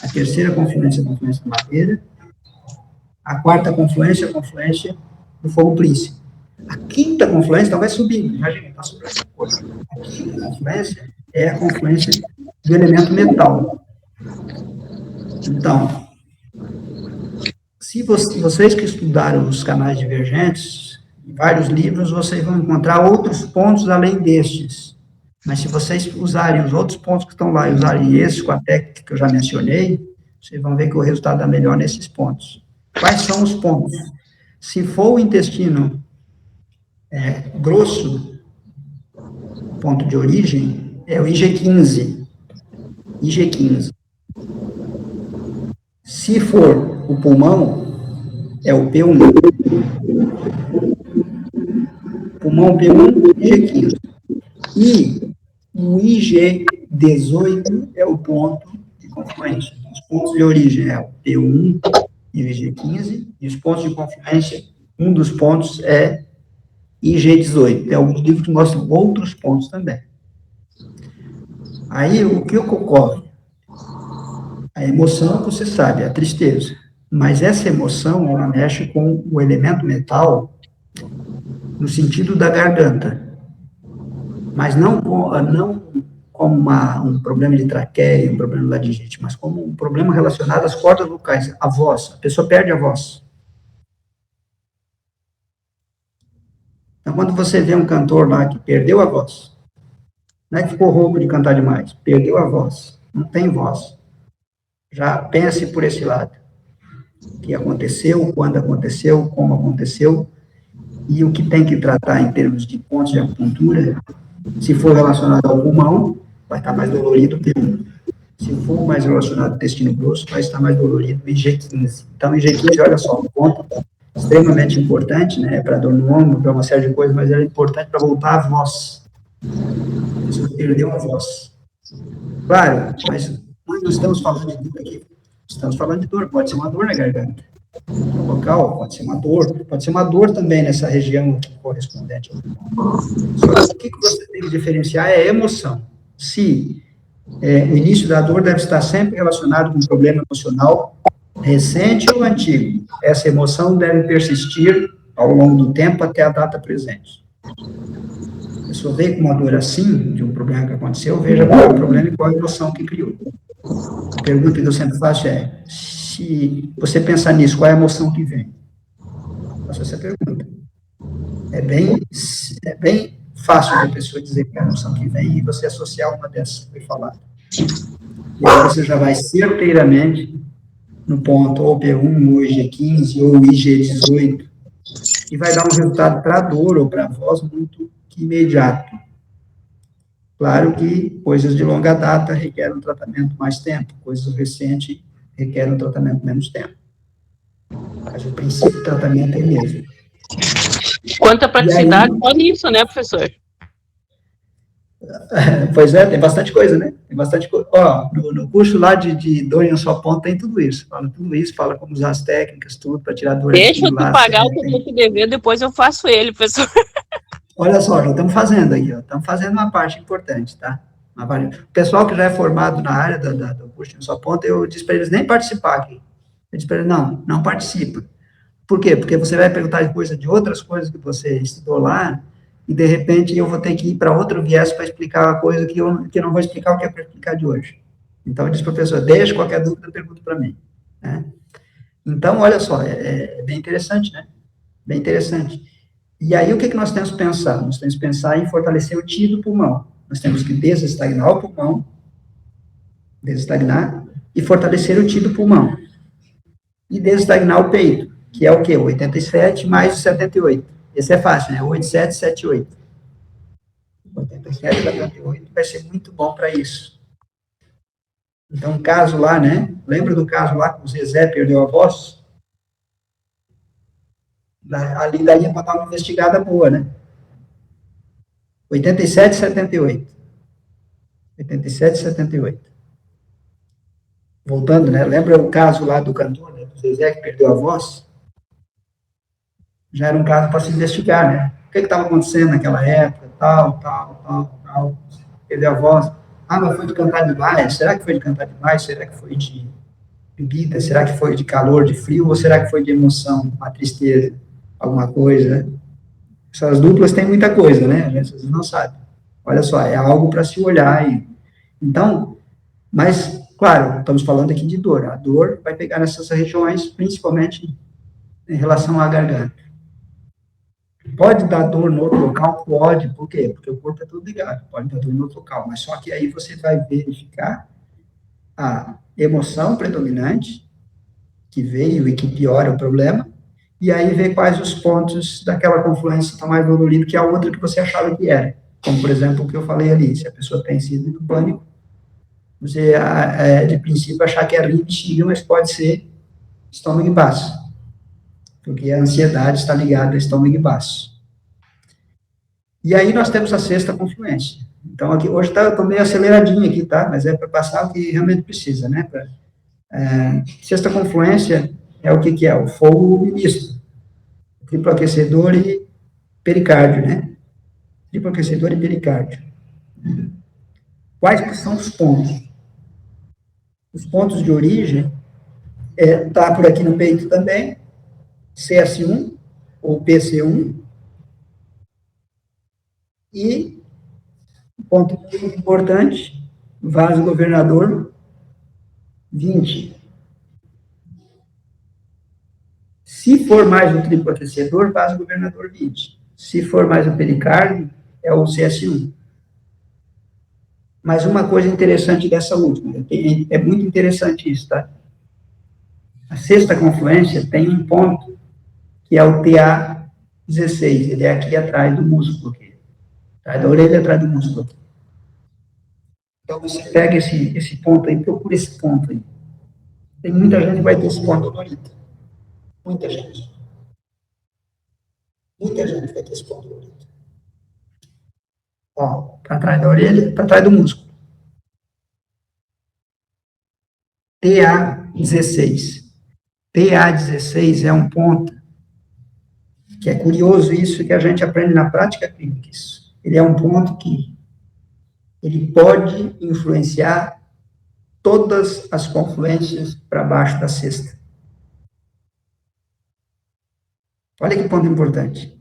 a terceira confluência, a confluência da madeira, a quarta confluência, a confluência do fogo príncipe. A quinta confluência, então, vai subindo, imagina, está subindo essa coisa. A quinta confluência é a confluência do elemento metal. Então, se vocês que estudaram os canais divergentes, em vários livros, vocês vão encontrar outros pontos além destes. Mas se vocês usarem os outros pontos que estão lá e usarem esse com a técnica que eu já mencionei, vocês vão ver que o resultado dá melhor nesses pontos. Quais são os pontos? Se for o intestino grosso, ponto de origem, é o IG15. IG15. Se for o pulmão, é o P1. Pulmão P1, IG15. E o IG18 é o ponto de confluência. Os pontos de origem é o P1 e o IG15, e os pontos de confluência, um dos pontos é IG18. É um livro que mostra outros pontos também. Aí, o que ocorre? A emoção, você sabe, é a tristeza. Mas essa emoção, ela mexe com o elemento metal no sentido da garganta. Mas não como um problema de traqueia, um problema de laringite, mas como um problema relacionado às cordas vocais, a voz. A pessoa perde a voz. Então, quando você vê um cantor lá que perdeu a voz, não é que ficou rouco de cantar demais, perdeu a voz, não tem voz. Já pense por esse lado. O que aconteceu, quando aconteceu, como aconteceu, e o que tem que tratar em termos de pontos de acupuntura. Se for relacionado ao pulmão, vai estar mais dolorido que o. Se for mais relacionado ao intestino grosso, vai estar mais dolorido o IG15. Então, o IG15, olha só, um ponto extremamente importante, né, para dor no ombro, para uma série de coisas, mas é importante para voltar a voz. Você perdeu a voz. Claro, mas nós não estamos falando de dor aqui. Estamos falando de dor, pode ser uma dor na garganta. No local, pode ser uma dor também nessa região correspondente. Só que o que você tem que diferenciar é a emoção. Se o início da dor deve estar sempre relacionado com um problema emocional recente ou antigo. Essa emoção deve persistir ao longo do tempo até a data presente. A pessoa veio com uma dor assim, de um problema que aconteceu, veja qual é o problema e qual é a emoção que criou. A pergunta que eu sempre faço é, se você pensar nisso, qual é a emoção que vem? Faço essa pergunta. É bem fácil a pessoa dizer que é a emoção que vem e você associar uma dessas que foi falada. E aí você já vai certeiramente no ponto ou P1, ou IG15, ou IG18, e vai dar um resultado para a dor ou para a voz muito imediato. Claro que coisas de longa data requerem um tratamento mais tempo, coisas recentes requerem um tratamento menos tempo. Mas o princípio do tratamento é o mesmo. Quanta praticidade só nisso, né, professor? Pois é, tem bastante coisa, né? Tem bastante coisa. Ó, no curso lá de dor em um só ponto tem tudo isso. Fala tudo isso, fala como usar as técnicas, tudo, para tirar dor. Deixa eu te pagar o que eu vou te dever, depois eu faço ele, professor. Olha só, já estamos fazendo aqui, ó. Estamos fazendo uma parte importante, tá? O pessoal que já é formado na área do curso de um só ponto, eu disse para eles nem participar aqui. Eu disse para eles, não participa. Por quê? Porque você vai perguntar coisa de outras coisas que você estudou lá, e de repente eu vou ter que ir para outro viés para explicar a coisa que eu não vou explicar o que é para explicar de hoje. Então, eu disse para o professor, deixa qualquer dúvida, pergunta para mim. Né? Então, olha só, é bem interessante, né? Bem interessante. E aí, o que nós temos que pensar? Nós temos que pensar em fortalecer o TI do pulmão. Nós temos que desestagnar o pulmão, desestagnar, e fortalecer o TI do pulmão. E desestagnar o peito, que é o quê? O 87 mais o 78. Esse é fácil, né? 87, 78. 87, 78 vai ser muito bom para isso. Então, um caso lá, né? Lembra do caso lá que o Zezé perdeu a voz? Ali daria para dar uma investigada boa, né? 87, 78. 87 e 78. Voltando, né? Lembra o caso lá do cantor, né? Do Zezé, que perdeu a voz? Já era um caso para se investigar, né? O que estava acontecendo naquela época, tal. Perdeu a voz. Ah, mas foi de cantar demais. Será que foi de cantar demais? Será que foi de bebida? Será que foi de calor, de frio? Ou será que foi de emoção, uma tristeza, alguma coisa? Essas duplas têm muita coisa, né? Às vezes não sabem. Olha só, é algo para se olhar. Então, mas, claro, estamos falando aqui de dor. A dor vai pegar nessas regiões, principalmente em relação à garganta. Pode dar dor no outro local? Pode. Por quê? Porque o corpo é tudo ligado. Pode dar dor no outro local. Mas só que aí você vai verificar a emoção predominante, que veio e que piora o problema, e aí ver quais os pontos daquela confluência estão mais doloridos que a outra que você achava que era. Como, por exemplo, o que eu falei ali. Se a pessoa tem síndrome do pânico, você, de princípio, achar que é rim e bexiga, mas pode ser estômago e baço. Porque a ansiedade está ligada ao estômago e baço. E aí nós temos a sexta confluência. Então, aqui, hoje eu estou meio aceleradinho aqui, tá? Mas é para passar o que realmente precisa, né? Sexta confluência é o que é? O fogo misto. Triplo aquecedor e pericárdio, né? Triplo aquecedor e pericárdio. Quais são os pontos? Os pontos de origem tá por aqui no peito também, CS1 ou PC1, e, ponto muito importante, vaso governador 20. Se for mais o triplo aquecedor, vaso governador 20. Se for mais o pericárdio, é o CS1. Mas uma coisa interessante dessa última, é muito interessante isso, tá? A sexta confluência tem um ponto, que é o TA16, ele é aqui atrás do músculo, aqui, atrás da orelha, atrás do músculo. Aqui. Então, você pega esse ponto aí, procura esse ponto aí. Tem muita gente que vai ter esse ponto dolorido. Muita gente. Muita gente vai ter esse ponto dolorido. Ó, para trás da orelha, para trás do músculo. TA16. TA16 é um ponto que é curioso isso, que a gente aprende na prática clínica. Isso. Ele é um ponto que ele pode influenciar todas as confluências para baixo da cesta. Olha que ponto importante.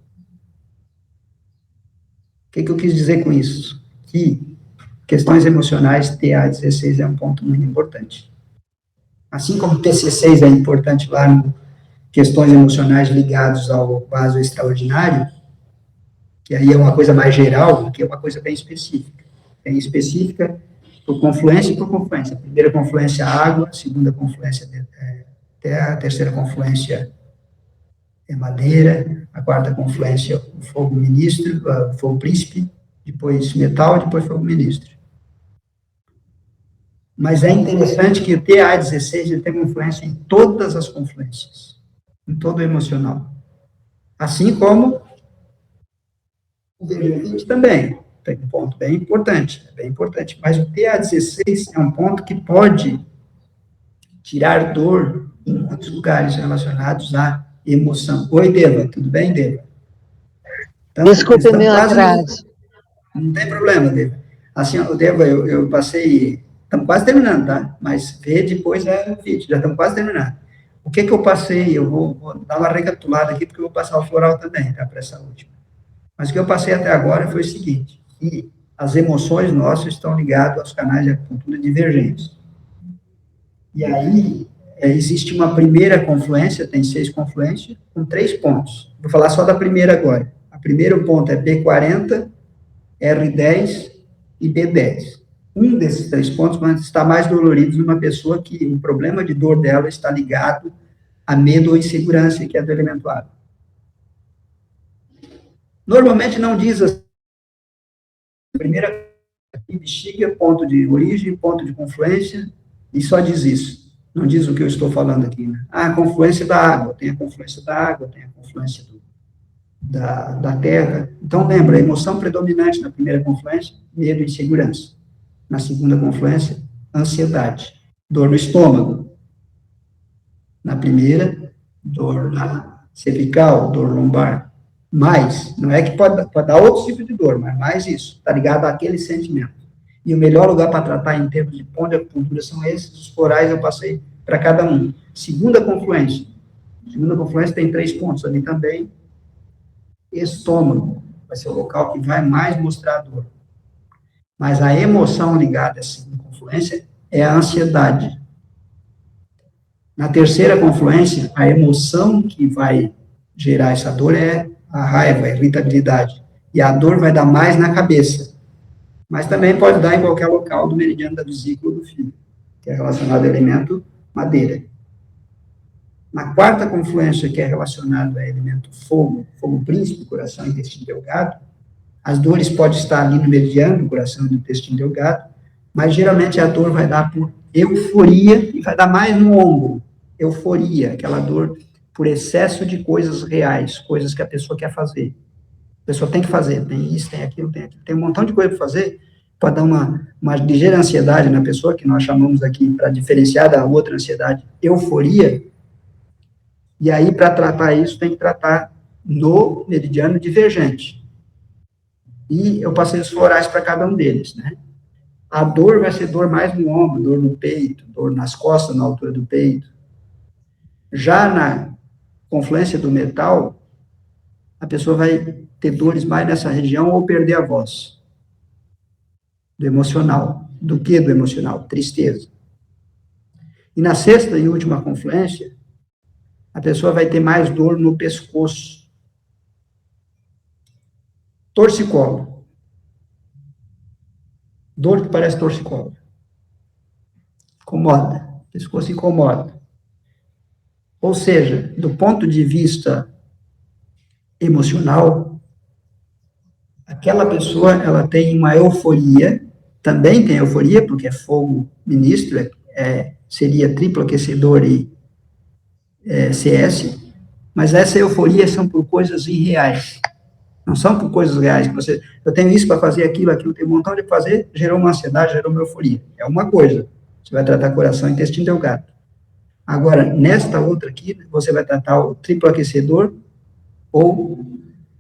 O que eu quis dizer com isso? Que questões emocionais, TA16 é um ponto muito importante. Assim como TC6 é importante lá no questões emocionais ligadas ao vaso extraordinário, que aí é uma coisa mais geral, que é uma coisa bem específica. Bem específica por confluência e por confluência. A primeira confluência água, a segunda confluência terra, a terceira confluência é madeira, a quarta confluência o fogo ministro, o fogo príncipe, depois metal, depois fogo ministro. Mas é interessante que o TA16 ele tem confluência em todas as confluências, em todo o emocional. Assim como o VG20 também, tem um ponto bem importante, mas o TA16 é um ponto que pode tirar dor em muitos lugares relacionados à emoção. Oi, Deva, tudo bem, Deva? Então, desculpe meu atraso. Não tem problema, Deva. Assim, Deva, eu passei, estamos quase terminando, tá? Mas vê depois o vídeo, já estamos quase terminando. O que eu passei, eu vou dar uma recapitulada aqui, porque eu vou passar o floral também, tá, para essa última. Mas o que eu passei até agora foi o seguinte, que as emoções nossas estão ligadas aos canais de acupuntura divergentes. E aí, existe uma primeira confluência, tem 6 confluências, com 3 pontos. Vou falar só da primeira agora. O primeiro ponto é P40, R10 e B10. Um desses 3 pontos está mais dolorido numa pessoa que o problema de dor dela está ligado a medo ou insegurança, que é do elemento água. Normalmente não diz assim. Primeira bexiga, ponto de origem, ponto de confluência, e só diz isso. Não diz o que eu estou falando aqui, né? Ah, a confluência da água, tem a confluência da água, tem a confluência da terra. Então, lembra, a emoção predominante na primeira confluência, medo e insegurança. Na segunda confluência, ansiedade, dor no estômago. Na primeira, dor na cervical, dor lombar. Mais, não é que pode dar outro tipo de dor, mas mais isso, está ligado àquele sentimento. E o melhor lugar para tratar em termos de ponto de acupuntura são esses, os florais eu passei para cada um. Segunda confluência tem 3 pontos ali também. Estômago vai ser o local que vai mais mostrar a dor. Mas a emoção ligada à segunda confluência é a ansiedade. Na terceira confluência, a emoção que vai gerar essa dor é a raiva, a irritabilidade. E a dor vai dar mais na cabeça. Mas também pode dar em qualquer local do meridiano da vesícula do fígado, que é relacionado ao elemento madeira. Na quarta confluência, que é relacionado ao elemento fogo, fogo príncipe, coração e intestino delgado, as dores podem estar ali no meridiano do coração e do intestino delgado, mas geralmente a dor vai dar por euforia e vai dar mais no ombro. Euforia, aquela dor por excesso de coisas reais, coisas que a pessoa quer fazer. A pessoa tem que fazer, tem isso, tem aquilo, tem um montão de coisa para fazer, pode dar uma ligeira ansiedade na pessoa, que nós chamamos aqui, para diferenciar da outra ansiedade, euforia. E aí, para tratar isso, tem que tratar no meridiano divergente. E eu passei os florais para cada um deles, né? A dor vai ser dor mais no ombro, dor no peito, dor nas costas, na altura do peito. Já na confluência do metal, a pessoa vai ter dores mais nessa região ou perder a voz. Do emocional. Do que do emocional? Tristeza. E na sexta e última confluência, a pessoa vai ter mais dor no pescoço. Torcicolo. Dor que parece torcicolo. Incomoda. O pescoço incomoda. Ou seja, do ponto de vista emocional, aquela pessoa, ela tem uma euforia, também tem euforia, porque é fogo ministro, seria triplo aquecedor e CS, mas essa euforia são por coisas irreais, não são por coisas reais, que eu tenho isso para fazer aquilo, tem um montão de fazer, gerou uma ansiedade, gerou uma euforia, é uma coisa, você vai tratar coração e intestino delgado. Agora, nesta outra aqui, você vai tratar o triplo aquecedor ou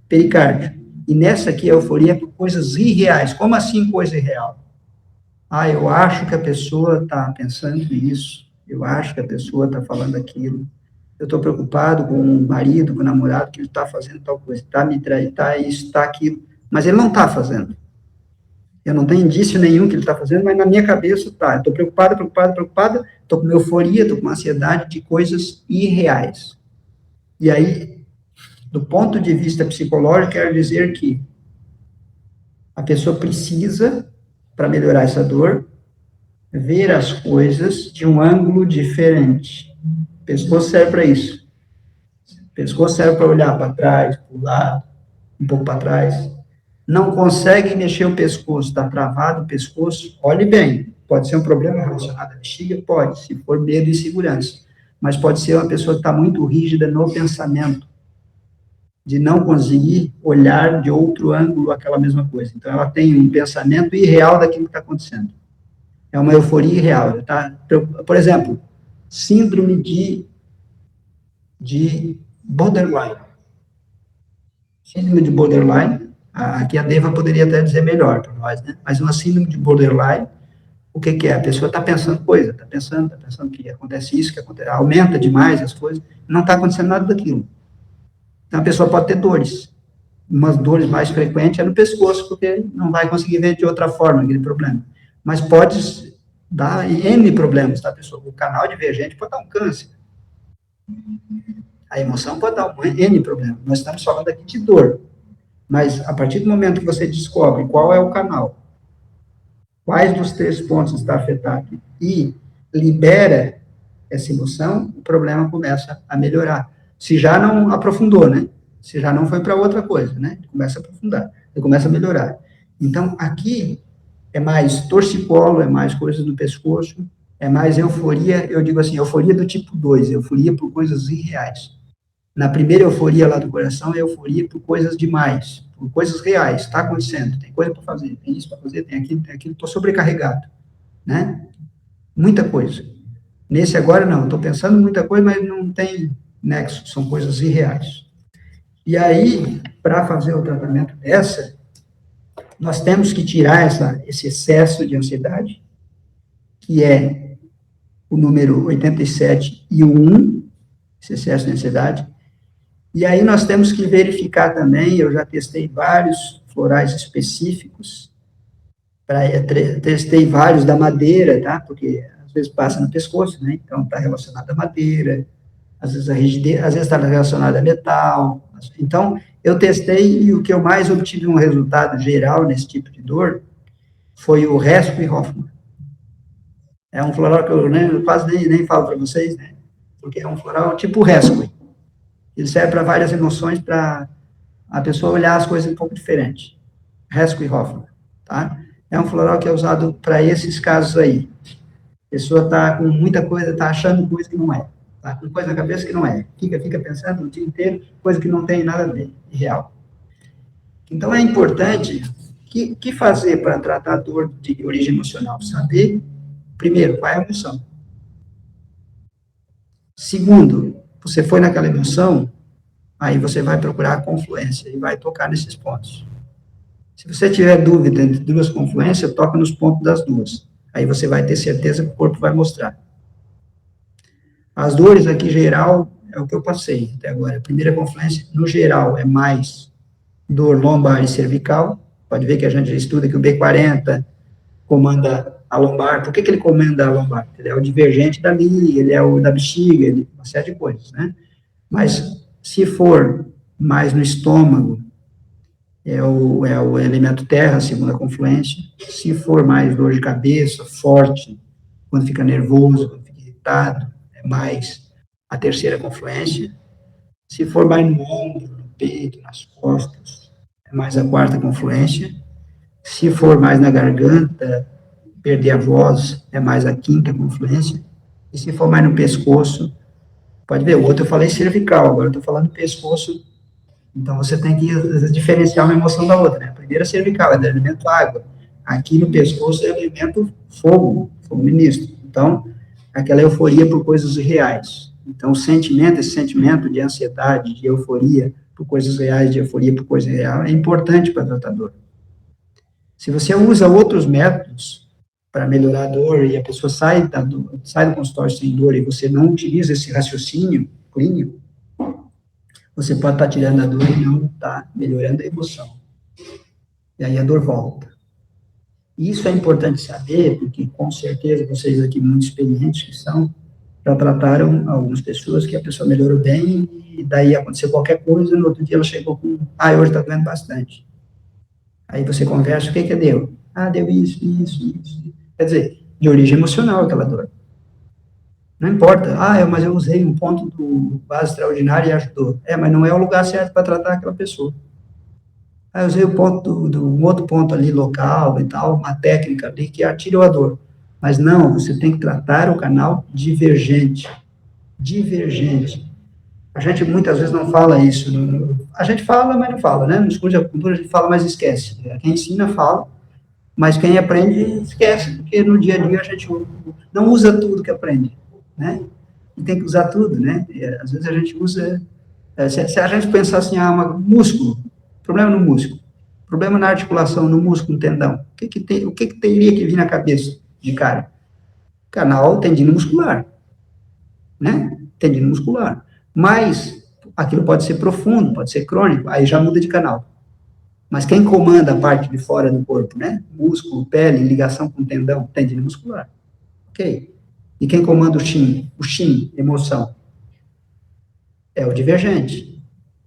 pericárdio. E nessa aqui, a euforia é por coisas irreais. Como assim coisa irreal? Eu acho que a pessoa está pensando isso, eu acho que a pessoa está falando aquilo, eu estou preocupado com o marido, com o namorado, que ele está fazendo tal coisa, está me traindo, está isso, está aquilo, mas ele não está fazendo. Eu não tenho indício nenhum que ele está fazendo, mas na minha cabeça está. Eu estou preocupado, estou com euforia, estou com ansiedade de coisas irreais. E aí, do ponto de vista psicológico, quero dizer que a pessoa precisa, para melhorar essa dor, ver as coisas de um ângulo diferente. O pescoço serve para isso. O pescoço serve para olhar para trás, para o lado, um pouco para trás. Não consegue mexer o pescoço, está travado o pescoço, olhe bem, pode ser um problema relacionado à bexiga? Pode, se for medo e insegurança. Mas pode ser uma pessoa que está muito rígida no pensamento, de não conseguir olhar de outro ângulo aquela mesma coisa. Então, ela tem um pensamento irreal daquilo que está acontecendo. É uma euforia irreal. Tá? Por exemplo, síndrome de borderline. Síndrome de borderline, aqui a Deva poderia até dizer melhor para nós, né? Mas uma síndrome de borderline, o que é? A pessoa está pensando coisa, está pensando que acontece isso, que acontece, aumenta demais as coisas, não está acontecendo nada daquilo. Então, a pessoa pode ter dores. Umas dores mais frequentes é no pescoço, porque não vai conseguir ver de outra forma aquele problema. Mas pode dar N problemas, tá, pessoal? O canal divergente pode dar um câncer. A emoção pode dar um N problema. Nós estamos falando aqui de dor. Mas, a partir do momento que você descobre qual é o canal, quais dos 3 pontos está afetado, e libera essa emoção, o problema começa a melhorar. Se já não aprofundou, né? Se já não foi para outra coisa, né? Começa a aprofundar, começa a melhorar. Então, aqui é mais torcicolo, é mais coisas no pescoço, é mais euforia, eu digo assim, euforia do tipo 2, euforia por coisas irreais. Na primeira euforia lá do coração, é euforia por coisas demais, por coisas reais, está acontecendo, tem coisa para fazer, tem isso para fazer, tem aquilo, estou sobrecarregado, né? Muita coisa. Nesse agora, não, estou pensando muita coisa, mas não tem nexo, são coisas irreais. E aí, para fazer o tratamento dessa, nós temos que tirar esse excesso de ansiedade, que é o número 87 e o 1, esse excesso de ansiedade. E aí nós temos que verificar também, eu já testei vários florais específicos, testei vários da madeira, tá? Porque às vezes passa no pescoço, né? Então está relacionado à madeira, às vezes a rigidez, às vezes está relacionado a metal. Então, eu testei e o que eu mais obtive um resultado geral nesse tipo de dor foi o Rescue Hoffman. É um floral que eu quase nem falo para vocês, né? Porque é um floral tipo Rescue. Ele serve para várias emoções, para a pessoa olhar as coisas um pouco diferente. Rescue Hoffman, tá? É um floral que é usado para esses casos aí. A pessoa está com muita coisa, está achando coisa que não é. Está com coisa na cabeça que não é. Fica pensando o dia inteiro, coisa que não tem nada a ver, real. Então, é importante, que fazer para tratar a dor de origem emocional? Saber, primeiro, qual é a emoção. Segundo, você foi naquela emoção, aí você vai procurar a confluência e vai tocar nesses pontos. Se você tiver dúvida entre duas confluências, toca nos pontos das duas. Aí você vai ter certeza que o corpo vai mostrar. As dores aqui, geral, é o que eu passei até agora. A primeira confluência, no geral, é mais dor lombar e cervical. Pode ver que a gente já estuda que o B40 comanda a lombar. Por que ele comanda a lombar? Ele é o divergente dali, ele é o da bexiga, uma série de coisas, né? Mas, se for mais no estômago, é o elemento terra, a segunda confluência. Se for mais dor de cabeça, forte, quando fica nervoso, quando fica irritado, é mais a terceira confluência. Se for mais no ombro, no peito, nas costas, é mais a quarta confluência. Se for mais na garganta, perder a voz, é mais a quinta confluência. E se for mais no pescoço, pode ver, o outro eu falei cervical, agora eu estou falando pescoço. Então, você tem que diferenciar uma emoção da outra, né? A primeira cervical é do elemento água. Aqui no pescoço é o elemento fogo ministro. Então, aquela euforia por coisas reais. Então, esse sentimento de ansiedade, de euforia por coisas reais, de euforia por coisa real, é importante para o tratador. Se você usa outros métodos para melhorar a dor e a pessoa sai do consultório sem dor e você não utiliza esse raciocínio clínico, você pode estar tirando a dor e não está melhorando a emoção. E aí a dor volta. E isso é importante saber, porque com certeza vocês aqui muito experientes que são, já trataram algumas pessoas que a pessoa melhorou bem e daí aconteceu qualquer coisa, no outro dia ela chegou com, hoje está doendo bastante. Aí você conversa, o que deu? Deu isso. Quer dizer, de origem emocional aquela dor. Não importa, mas eu usei um ponto do base extraordinário e ajudou. Mas não é o lugar certo para tratar aquela pessoa. Eu usei o ponto um outro ponto ali, local e tal, uma técnica ali que tirou a dor. Mas não, você tem que tratar o canal divergente. Divergente. A gente muitas vezes não fala isso. A gente fala, mas não fala, né? No estudo de acupuntura a gente fala, mas esquece. Quem ensina, fala, mas quem aprende, esquece, porque no dia a dia a gente não usa tudo que aprende, né? E tem que usar tudo, né? E, às vezes a gente usa... Se a gente pensar assim, músculo, problema no músculo, problema na articulação, no músculo, no tendão, o que teria que vir na cabeça de cara? Canal tendino muscular, né? Tendino muscular. Mas aquilo pode ser profundo, pode ser crônico, aí já muda de canal. Mas quem comanda a parte de fora do corpo, né? Músculo, pele, ligação com o tendão, tendino muscular. Ok. E quem comanda o Shin? O Shin, emoção. É o divergente.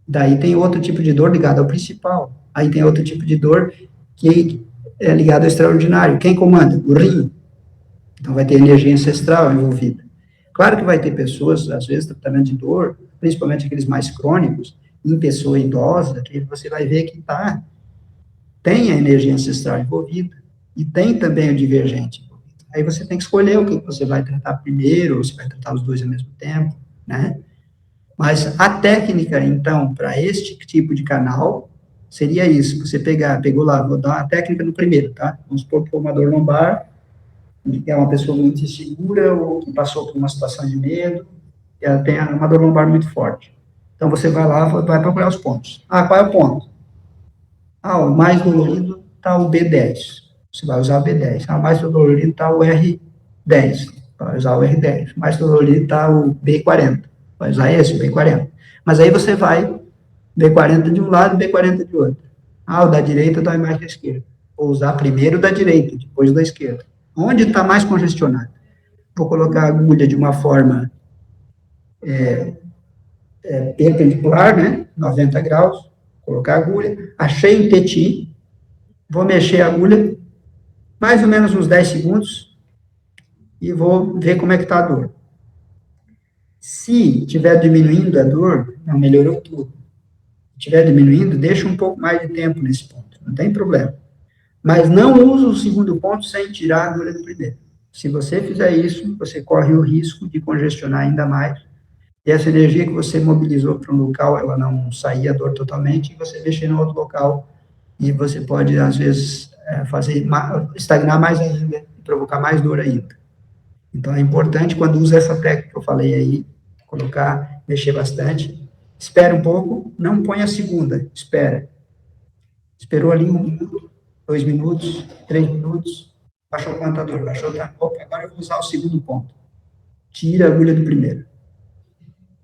Daí tem outro tipo de dor ligado ao principal. Aí tem outro tipo de dor que é ligado ao extraordinário. Quem comanda? O Rim. Então vai ter energia ancestral envolvida. Claro que vai ter pessoas, às vezes, tratamento de dor, principalmente aqueles mais crônicos, em pessoa idosa, que você vai ver que tem a energia ancestral envolvida e tem também o divergente envolvido. Aí você tem que escolher o que você vai tratar primeiro, ou se vai tratar os dois ao mesmo tempo, né? Mas a técnica, então, para este tipo de canal seria isso, você pegou lá, vou dar uma técnica no primeiro, tá? Vamos supor que foi uma dor lombar, que é uma pessoa muito insegura, ou que passou por uma situação de medo, e ela tem uma dor lombar muito forte. Então, você vai lá, vai procurar os pontos. Ah, qual é o ponto? Ah, o mais dolorido está o B10. Você vai usar o B10. Ah, o mais dolorido está o R10. Vai usar o R10. O mais dolorido está o B40. Vai usar esse, o B40. Mas aí você vai B40 de um lado, B40 de outro. Ah, o da direita dói mais que a esquerda. Vou usar primeiro o da direita, depois o da esquerda. Onde está mais congestionado? Vou colocar a agulha de uma forma perpendicular, né? 90 graus. Colocar a agulha. Achei um tetinho. Vou mexer a agulha mais ou menos uns 10 segundos e vou ver como é que está a dor. Se estiver diminuindo a dor, não melhorou tudo. Se estiver diminuindo, deixa um pouco mais de tempo nesse ponto, não tem problema. Mas não usa o segundo ponto sem tirar a agulha do primeiro. Se você fizer isso, você corre o risco de congestionar ainda mais. E essa energia que você mobilizou para um local, ela não sair a dor totalmente, e você deixa no outro local, e você pode, às vezes, estagnar mais ainda, e provocar mais dor ainda. Então, é importante, quando usa essa técnica que eu falei aí, colocar, mexer bastante, espera um pouco, não põe a segunda, espera. Esperou ali 1 minuto, 2 minutos, 3 minutos, baixou o contador, baixou, tá, opa, agora eu vou usar o segundo ponto. Tira a agulha do primeiro.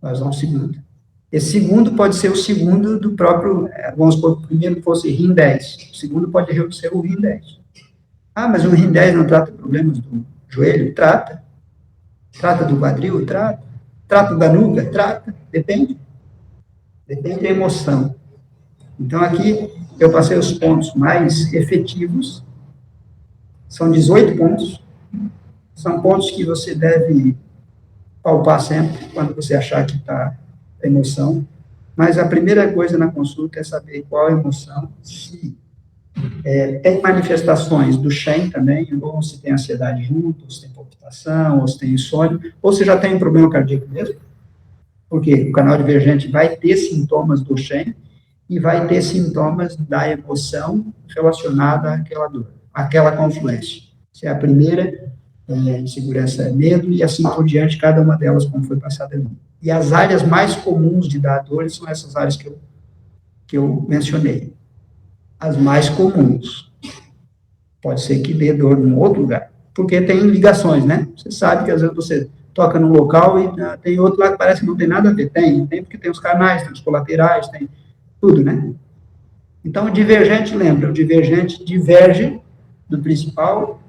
Vai usar um segundo. Esse segundo pode ser o segundo do próprio, vamos supor que o primeiro fosse RIM 10, o segundo pode ser o RIM 10. Ah, mas o RIM 10 não trata problemas do joelho? Trata. Trata do quadril? Trata. Trata da nuca? Trata. Depende. Depende da emoção. Então, aqui, eu passei os pontos mais efetivos. São 18 pontos. São pontos que você deve palpar sempre, quando você achar que está a emoção. Mas a primeira coisa na consulta é saber qual a emoção, se tem manifestações do Shen também, ou se tem ansiedade junto, ou se tem palpitação, ou se tem insônia, ou se já tem um problema cardíaco mesmo, porque o canal divergente vai ter sintomas do Shen e vai ter sintomas da emoção relacionada àquela dor, àquela confluência. Se é a primeira, insegurança é medo, e assim por diante, cada uma delas, como foi passada ali. E as áreas mais comuns de dar dores são essas áreas que eu mencionei. As mais comuns. Pode ser que dê dor em outro lugar, porque tem ligações, né? Você sabe que às vezes você toca num local e tem outro lá que parece que não tem nada a ver. Tem porque tem os canais, tem os colaterais, tem tudo, né? Então, o divergente, lembra, o divergente diverge do principal.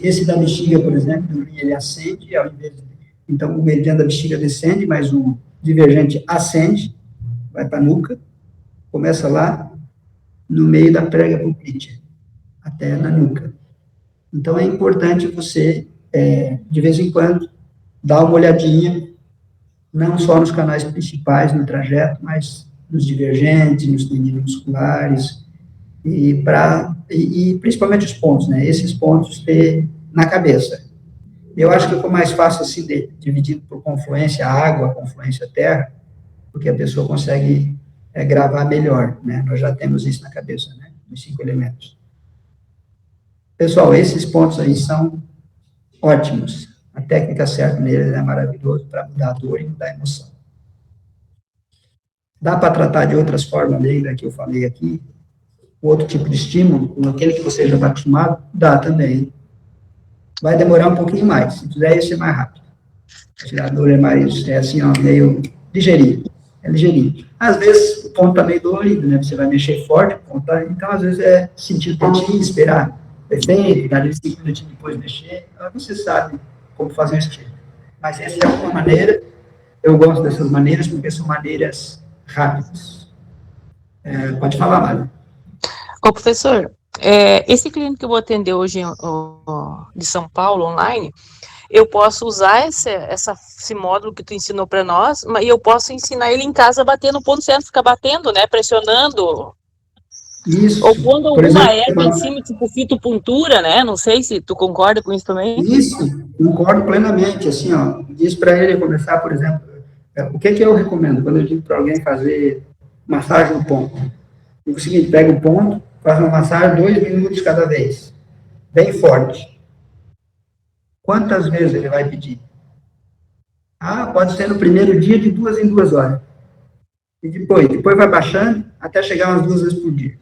Esse da bexiga, por exemplo, ele ascende, ao invés de, então o meridiano da bexiga descende, mas o divergente ascende, vai para a nuca, começa lá, no meio da prega poplítea, até na nuca. Então, é importante você, de vez em quando, dar uma olhadinha, não só nos canais principais, no trajeto, mas nos divergentes, nos tendões musculares, e principalmente os pontos, né? Esses pontos ter na cabeça. Eu acho que ficou mais fácil, assim, dividido por confluência água, confluência terra, porque a pessoa consegue gravar melhor, né? Nós já temos isso na cabeça, né? Os 5 elementos. Pessoal, esses pontos aí são ótimos. A técnica certa neles é maravilhosa para mudar a dor e mudar a emoção. Dá para tratar de outras formas, além da que eu falei aqui, outro tipo de estímulo, com aquele que você já está acostumado, dá também. Vai demorar um pouquinho mais, se fizer isso é mais rápido. A dor é mais, assim, ó, meio ligeirinho. É ligeirinho. Às vezes, o ponto está meio dolorido, né? Você vai mexer forte, o ponto tá, então, às vezes, é sentir o pontinho, esperar efeito, dar 5 minutos depois mexer. Então, você sabe como fazer isso. Mas essa é uma maneira, eu gosto dessas maneiras, porque são maneiras rápidas. Pode falar, Mário. Ô, professor, esse cliente que eu vou atender hoje de São Paulo, online, eu posso usar esse módulo que tu ensinou para nós, e eu posso ensinar ele em casa, bater no ponto certo, ficar batendo, né, pressionando. Isso. Ou quando alguma erva em cima, tipo fitopuntura, né, não sei se tu concorda com isso também. Isso, concordo plenamente, assim, ó, diz para ele começar, por exemplo, o que eu recomendo quando eu digo para alguém fazer massagem no ponto? o seguinte, pega o ponto, faz uma massagem 2 minutos cada vez, bem forte. Quantas vezes ele vai pedir? Ah, pode ser no primeiro dia de 2 em 2 horas. E depois vai baixando até chegar umas 2 vezes por dia.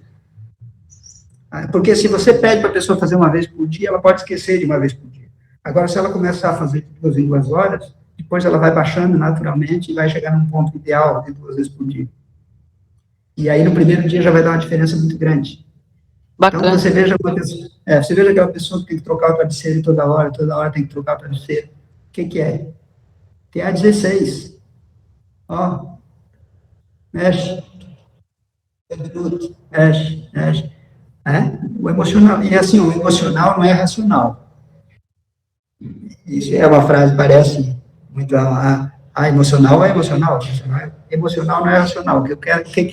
Porque se você pede para a pessoa fazer uma vez por dia, ela pode esquecer de uma vez por dia. Agora, se ela começar a fazer de 2 em 2 horas, depois ela vai baixando naturalmente e vai chegar num ponto ideal de 2 vezes por dia. E aí, no primeiro dia, já vai dar uma diferença muito grande. Bacana. Então, você veja aquela pessoa que tem que trocar o travesseiro toda hora tem que trocar o travesseiro. O que é? TA16. Ó, mexe. Mexe. O emocional, e assim, o emocional não é racional. Isso é uma frase, parece muito, emocional é emocional. Emocional não é racional. O que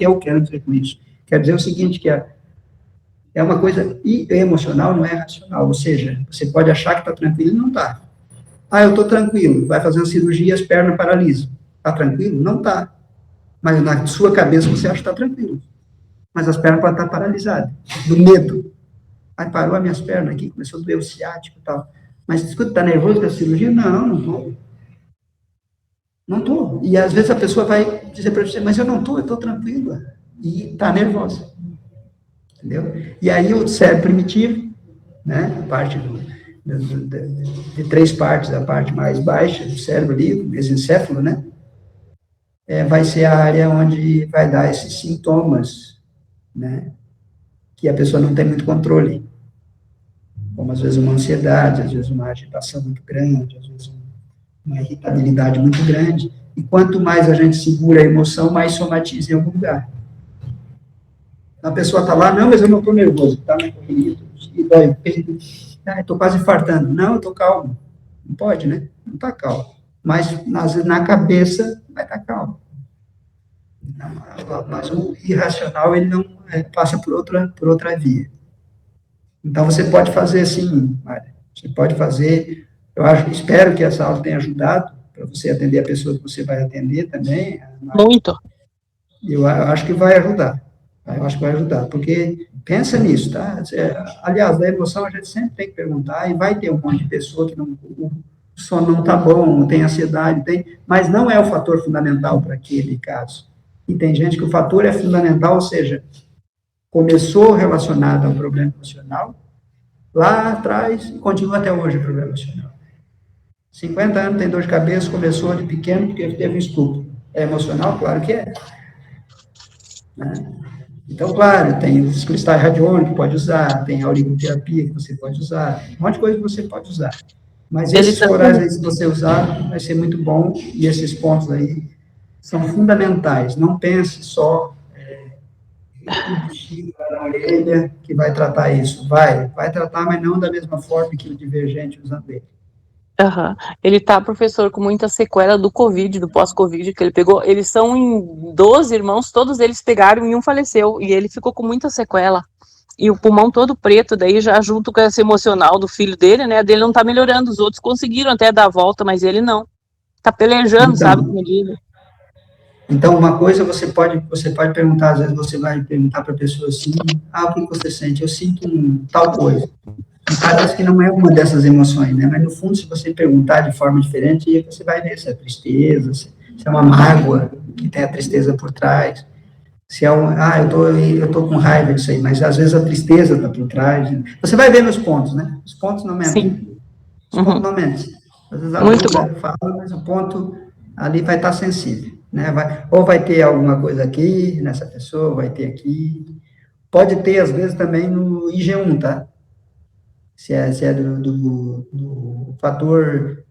eu quero dizer com isso? Quero dizer o seguinte, que é uma coisa, e emocional não é racional, ou seja, você pode achar que está tranquilo e não está. Eu estou tranquilo, vai fazer uma cirurgia, as pernas paralisam. Está tranquilo? Não está. Mas na sua cabeça você acha que está tranquilo. Mas as pernas podem estar paralisadas, do medo. Parou as minhas pernas aqui, começou a doer o ciático e tal. Mas, escuta, está nervoso com a cirurgia? Não estou. Não estou. E, às vezes, a pessoa vai dizer para você, mas eu não estou, eu estou tranquila. E está nervosa. Entendeu? E aí, o cérebro primitivo, né, a parte de 3 partes, a parte mais baixa do cérebro ali, o mesencéfalo, né, vai ser a área onde vai dar esses sintomas, né, que a pessoa não tem muito controle, como às vezes uma ansiedade, às vezes uma agitação muito grande, às vezes uma irritabilidade muito grande, e quanto mais a gente segura a emoção, mais somatiza em algum lugar. A pessoa está lá, não, mas eu não estou nervoso, está na corrida, e dói o peito, estou quase infartando. Não, eu estou calmo. Não pode, né? Não está calmo. Mas, às vezes, na cabeça, vai estar calmo. Mas o irracional, ele não passa por outra via. Então, você pode fazer assim, Mária. Você pode fazer, espero que essa aula tenha ajudado, para você atender a pessoa que você vai atender também. Muito. Eu acho que vai ajudar. Eu acho que vai ajudar, porque pensa nisso, tá? Aliás, da emoção a gente sempre tem que perguntar, e vai ter um monte de pessoa que o sono não está bom, tem ansiedade, mas não é o fator fundamental para aquele caso. E tem gente que o fator é fundamental, ou seja, começou relacionado a um problema emocional, lá atrás, e continua até hoje o problema emocional. 50 anos, tem dor de cabeça, começou de pequeno porque teve um estupro. É emocional? Claro que é. Né? Então, claro, tem os cristais radiônicos que pode usar, tem a auriculoterapia que você pode usar, um monte de coisa que você pode usar. Mas esses corais aí, se você usar, vai ser muito bom, e esses pontos aí são fundamentais. Não pense só na orelha que vai tratar isso. Vai tratar, mas não da mesma forma que o divergente usando ele. Uhum. Ele tá, professor, com muita sequela do Covid, do pós-Covid que ele pegou. Eles são em 12 irmãos, todos eles pegaram e um faleceu. E ele ficou com muita sequela. E o pulmão todo preto, daí já junto com esse emocional do filho dele, né? Dele não tá melhorando. Os outros conseguiram até dar a volta, mas ele não. Tá pelejando, então, sabe, como diz. Então, uma coisa você pode perguntar, às vezes você vai perguntar para a pessoa assim, o que você sente? Eu sinto tal coisa. E parece que não é uma dessas emoções, né? Mas, no fundo, se você perguntar de forma diferente, você vai ver se é tristeza, se é uma mágoa, que tem a tristeza por trás. Se é eu tô com raiva disso aí, mas às vezes a tristeza está por trás. Você vai ver nos pontos, né? Os pontos não mentem. Sim. Os pontos não mentem. Às vezes a Muito boca fala, mas o ponto ali vai estar sensível, né? Ou vai ter alguma coisa aqui, nessa pessoa, vai ter aqui. Pode ter, às vezes, também no IG1, tá? Se é do fator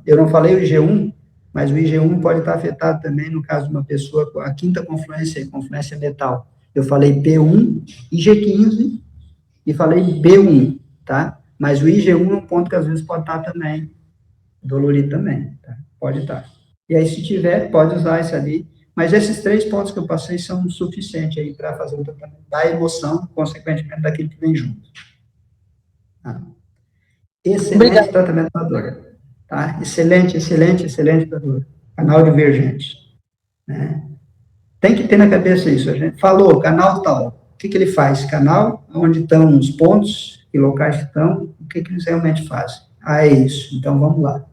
eu não falei o IG1, mas o IG1 pode estar afetado também no caso de uma pessoa com a quinta confluência metal. Eu falei P1, IG15 e falei B1, tá? Mas o IG1 é um ponto que às vezes pode estar também dolorido também, tá? Pode estar. E aí, se tiver, pode usar esse ali. Mas esses 3 pontos que eu passei são suficientes aí para fazer o tratamento da emoção, consequentemente, daquilo que vem junto. Excelente. Obrigado. Tratamento da dor. Tá? Excelente da dor. Canal divergente. Né? tem que ter na cabeça isso. A gente falou, canal tal. O que ele faz? Canal, onde estão os pontos, que locais estão, o que eles realmente fazem. Ah, é isso. Então, vamos lá.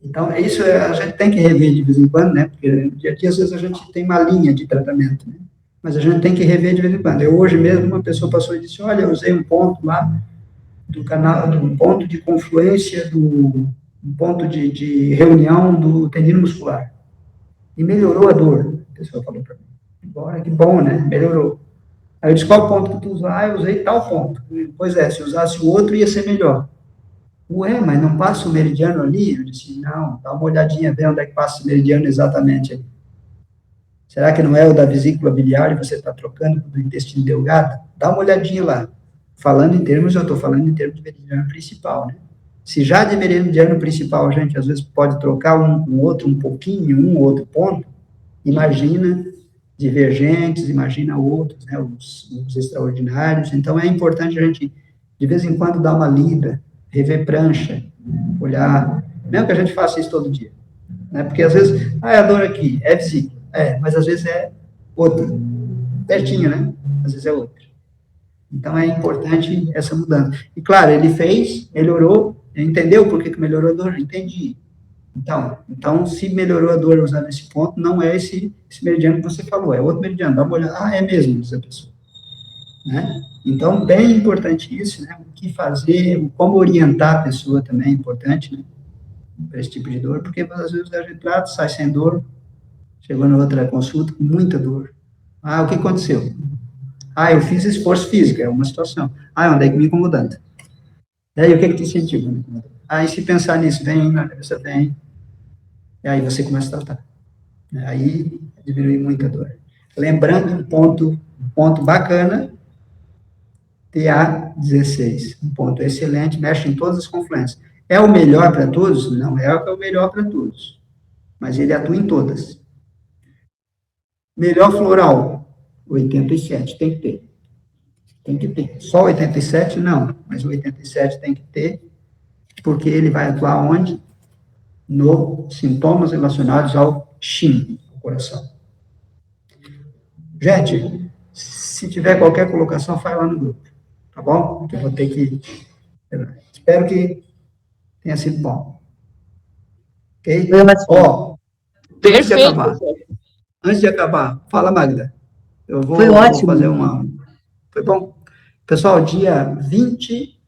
Então, isso a gente tem que rever de vez em quando, né? Porque no dia a dia, às vezes, a gente tem uma linha de tratamento, né? Mas a gente tem que rever de vez em quando. Hoje mesmo, uma pessoa passou e disse, olha, eu usei um ponto lá do canal, um ponto de confluência, um ponto de reunião do tendino muscular. E melhorou a dor. A pessoa falou para mim. Bora, que bom, né? Melhorou. Aí eu disse, qual ponto que tu usou? Ah, eu usei tal ponto. Pois é, se usasse o outro, ia ser melhor. Ué, mas não passa o meridiano ali? Eu disse, não, dá uma olhadinha, vê onde é que passa o meridiano exatamente ali. Será que não é o da vesícula biliar e você está trocando do intestino delgado? Dá uma olhadinha lá. Falando em termos, eu estou falando em termos de meridiano principal, né? Se já de meridiano principal a gente, às vezes, pode trocar um com o outro um pouquinho, um ou outro ponto, imagina divergentes, imagina outros, né, os extraordinários. Então, é importante a gente, de vez em quando, dar uma lida, rever prancha, olhar, mesmo que a gente faça isso todo dia, né, porque às vezes, a dor aqui, é vesícula, mas às vezes é outra, pertinho, né, às vezes é outra. Então, é importante essa mudança. E, claro, ele fez, melhorou, entendeu por que melhorou a dor? Entendi. Então, se melhorou a dor usando esse ponto, não é esse meridiano que você falou, é outro meridiano, dá uma olhada, é mesmo, diz a pessoa. Né? Então, bem importante isso, né? O que fazer, como orientar a pessoa também é importante, né? Para esse tipo de dor, porque às vezes a gente trata, sai sem dor, chegou na outra consulta com muita dor. Ah, o que aconteceu? Ah, eu fiz esforço físico, é uma situação. Ah, onde é que me incomodando? Daí, o que te sentiu? Ah, e se pensar nisso, vem na cabeça, vem. E aí você começa a tratar. Aí diminui muito a dor. Lembrando um ponto bacana, TA16. Um ponto excelente, mexe em todas as confluências. É o melhor para todos? Não é o melhor para todos. Mas ele atua em todas. Melhor floral? 87, tem que ter. Tem que ter. Só 87, não. Mas o 87 tem que ter, porque ele vai atuar onde? Nos sintomas relacionados ao Shin, ao coração. Gente, se tiver qualquer colocação, faz lá no grupo, tá bom? Eu vou ter que... Espero que tenha sido bom. Ok? Ó, antes de acabar, fala, Magda. Foi ótimo. Vou fazer uma... Foi bom? Pessoal, dia 20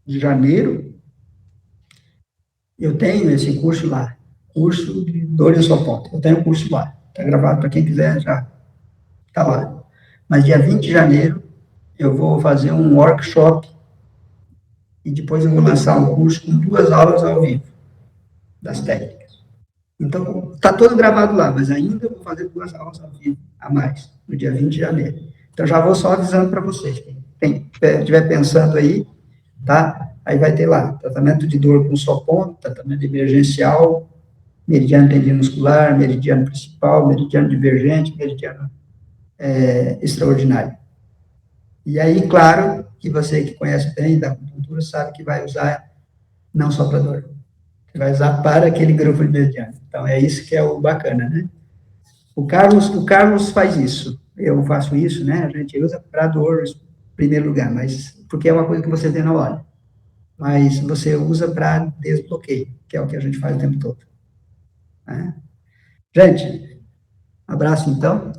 de janeiro, eu tenho esse curso lá, curso de dor em sua ponta. Eu tenho um curso lá, está gravado para quem quiser, já está lá. Mas dia 20 de janeiro, eu vou fazer um workshop e depois eu vou lançar um curso com 2 aulas ao vivo das técnicas. Então, está todo gravado lá, mas ainda eu vou fazer 2 aulas ao vivo a mais, no dia 20 de janeiro. Então, já vou só avisando para vocês. Quem estiver pensando aí, tá? Aí vai ter lá, tratamento de dor com só ponto, tratamento emergencial, meridiano tendino muscular, meridiano principal, meridiano divergente, meridiano extraordinário. E aí, claro, que você que conhece bem da acupuntura sabe que vai usar não só para dor, você vai usar para aquele grupo de meridiano. Então, é isso que é o bacana, né? O Carlos faz isso, eu faço isso, né? A gente usa para dor em primeiro lugar, mas porque é uma coisa que você vê na hora. Mas você usa para desbloqueio, que é o que a gente faz o tempo todo. Né? Gente, abraço então.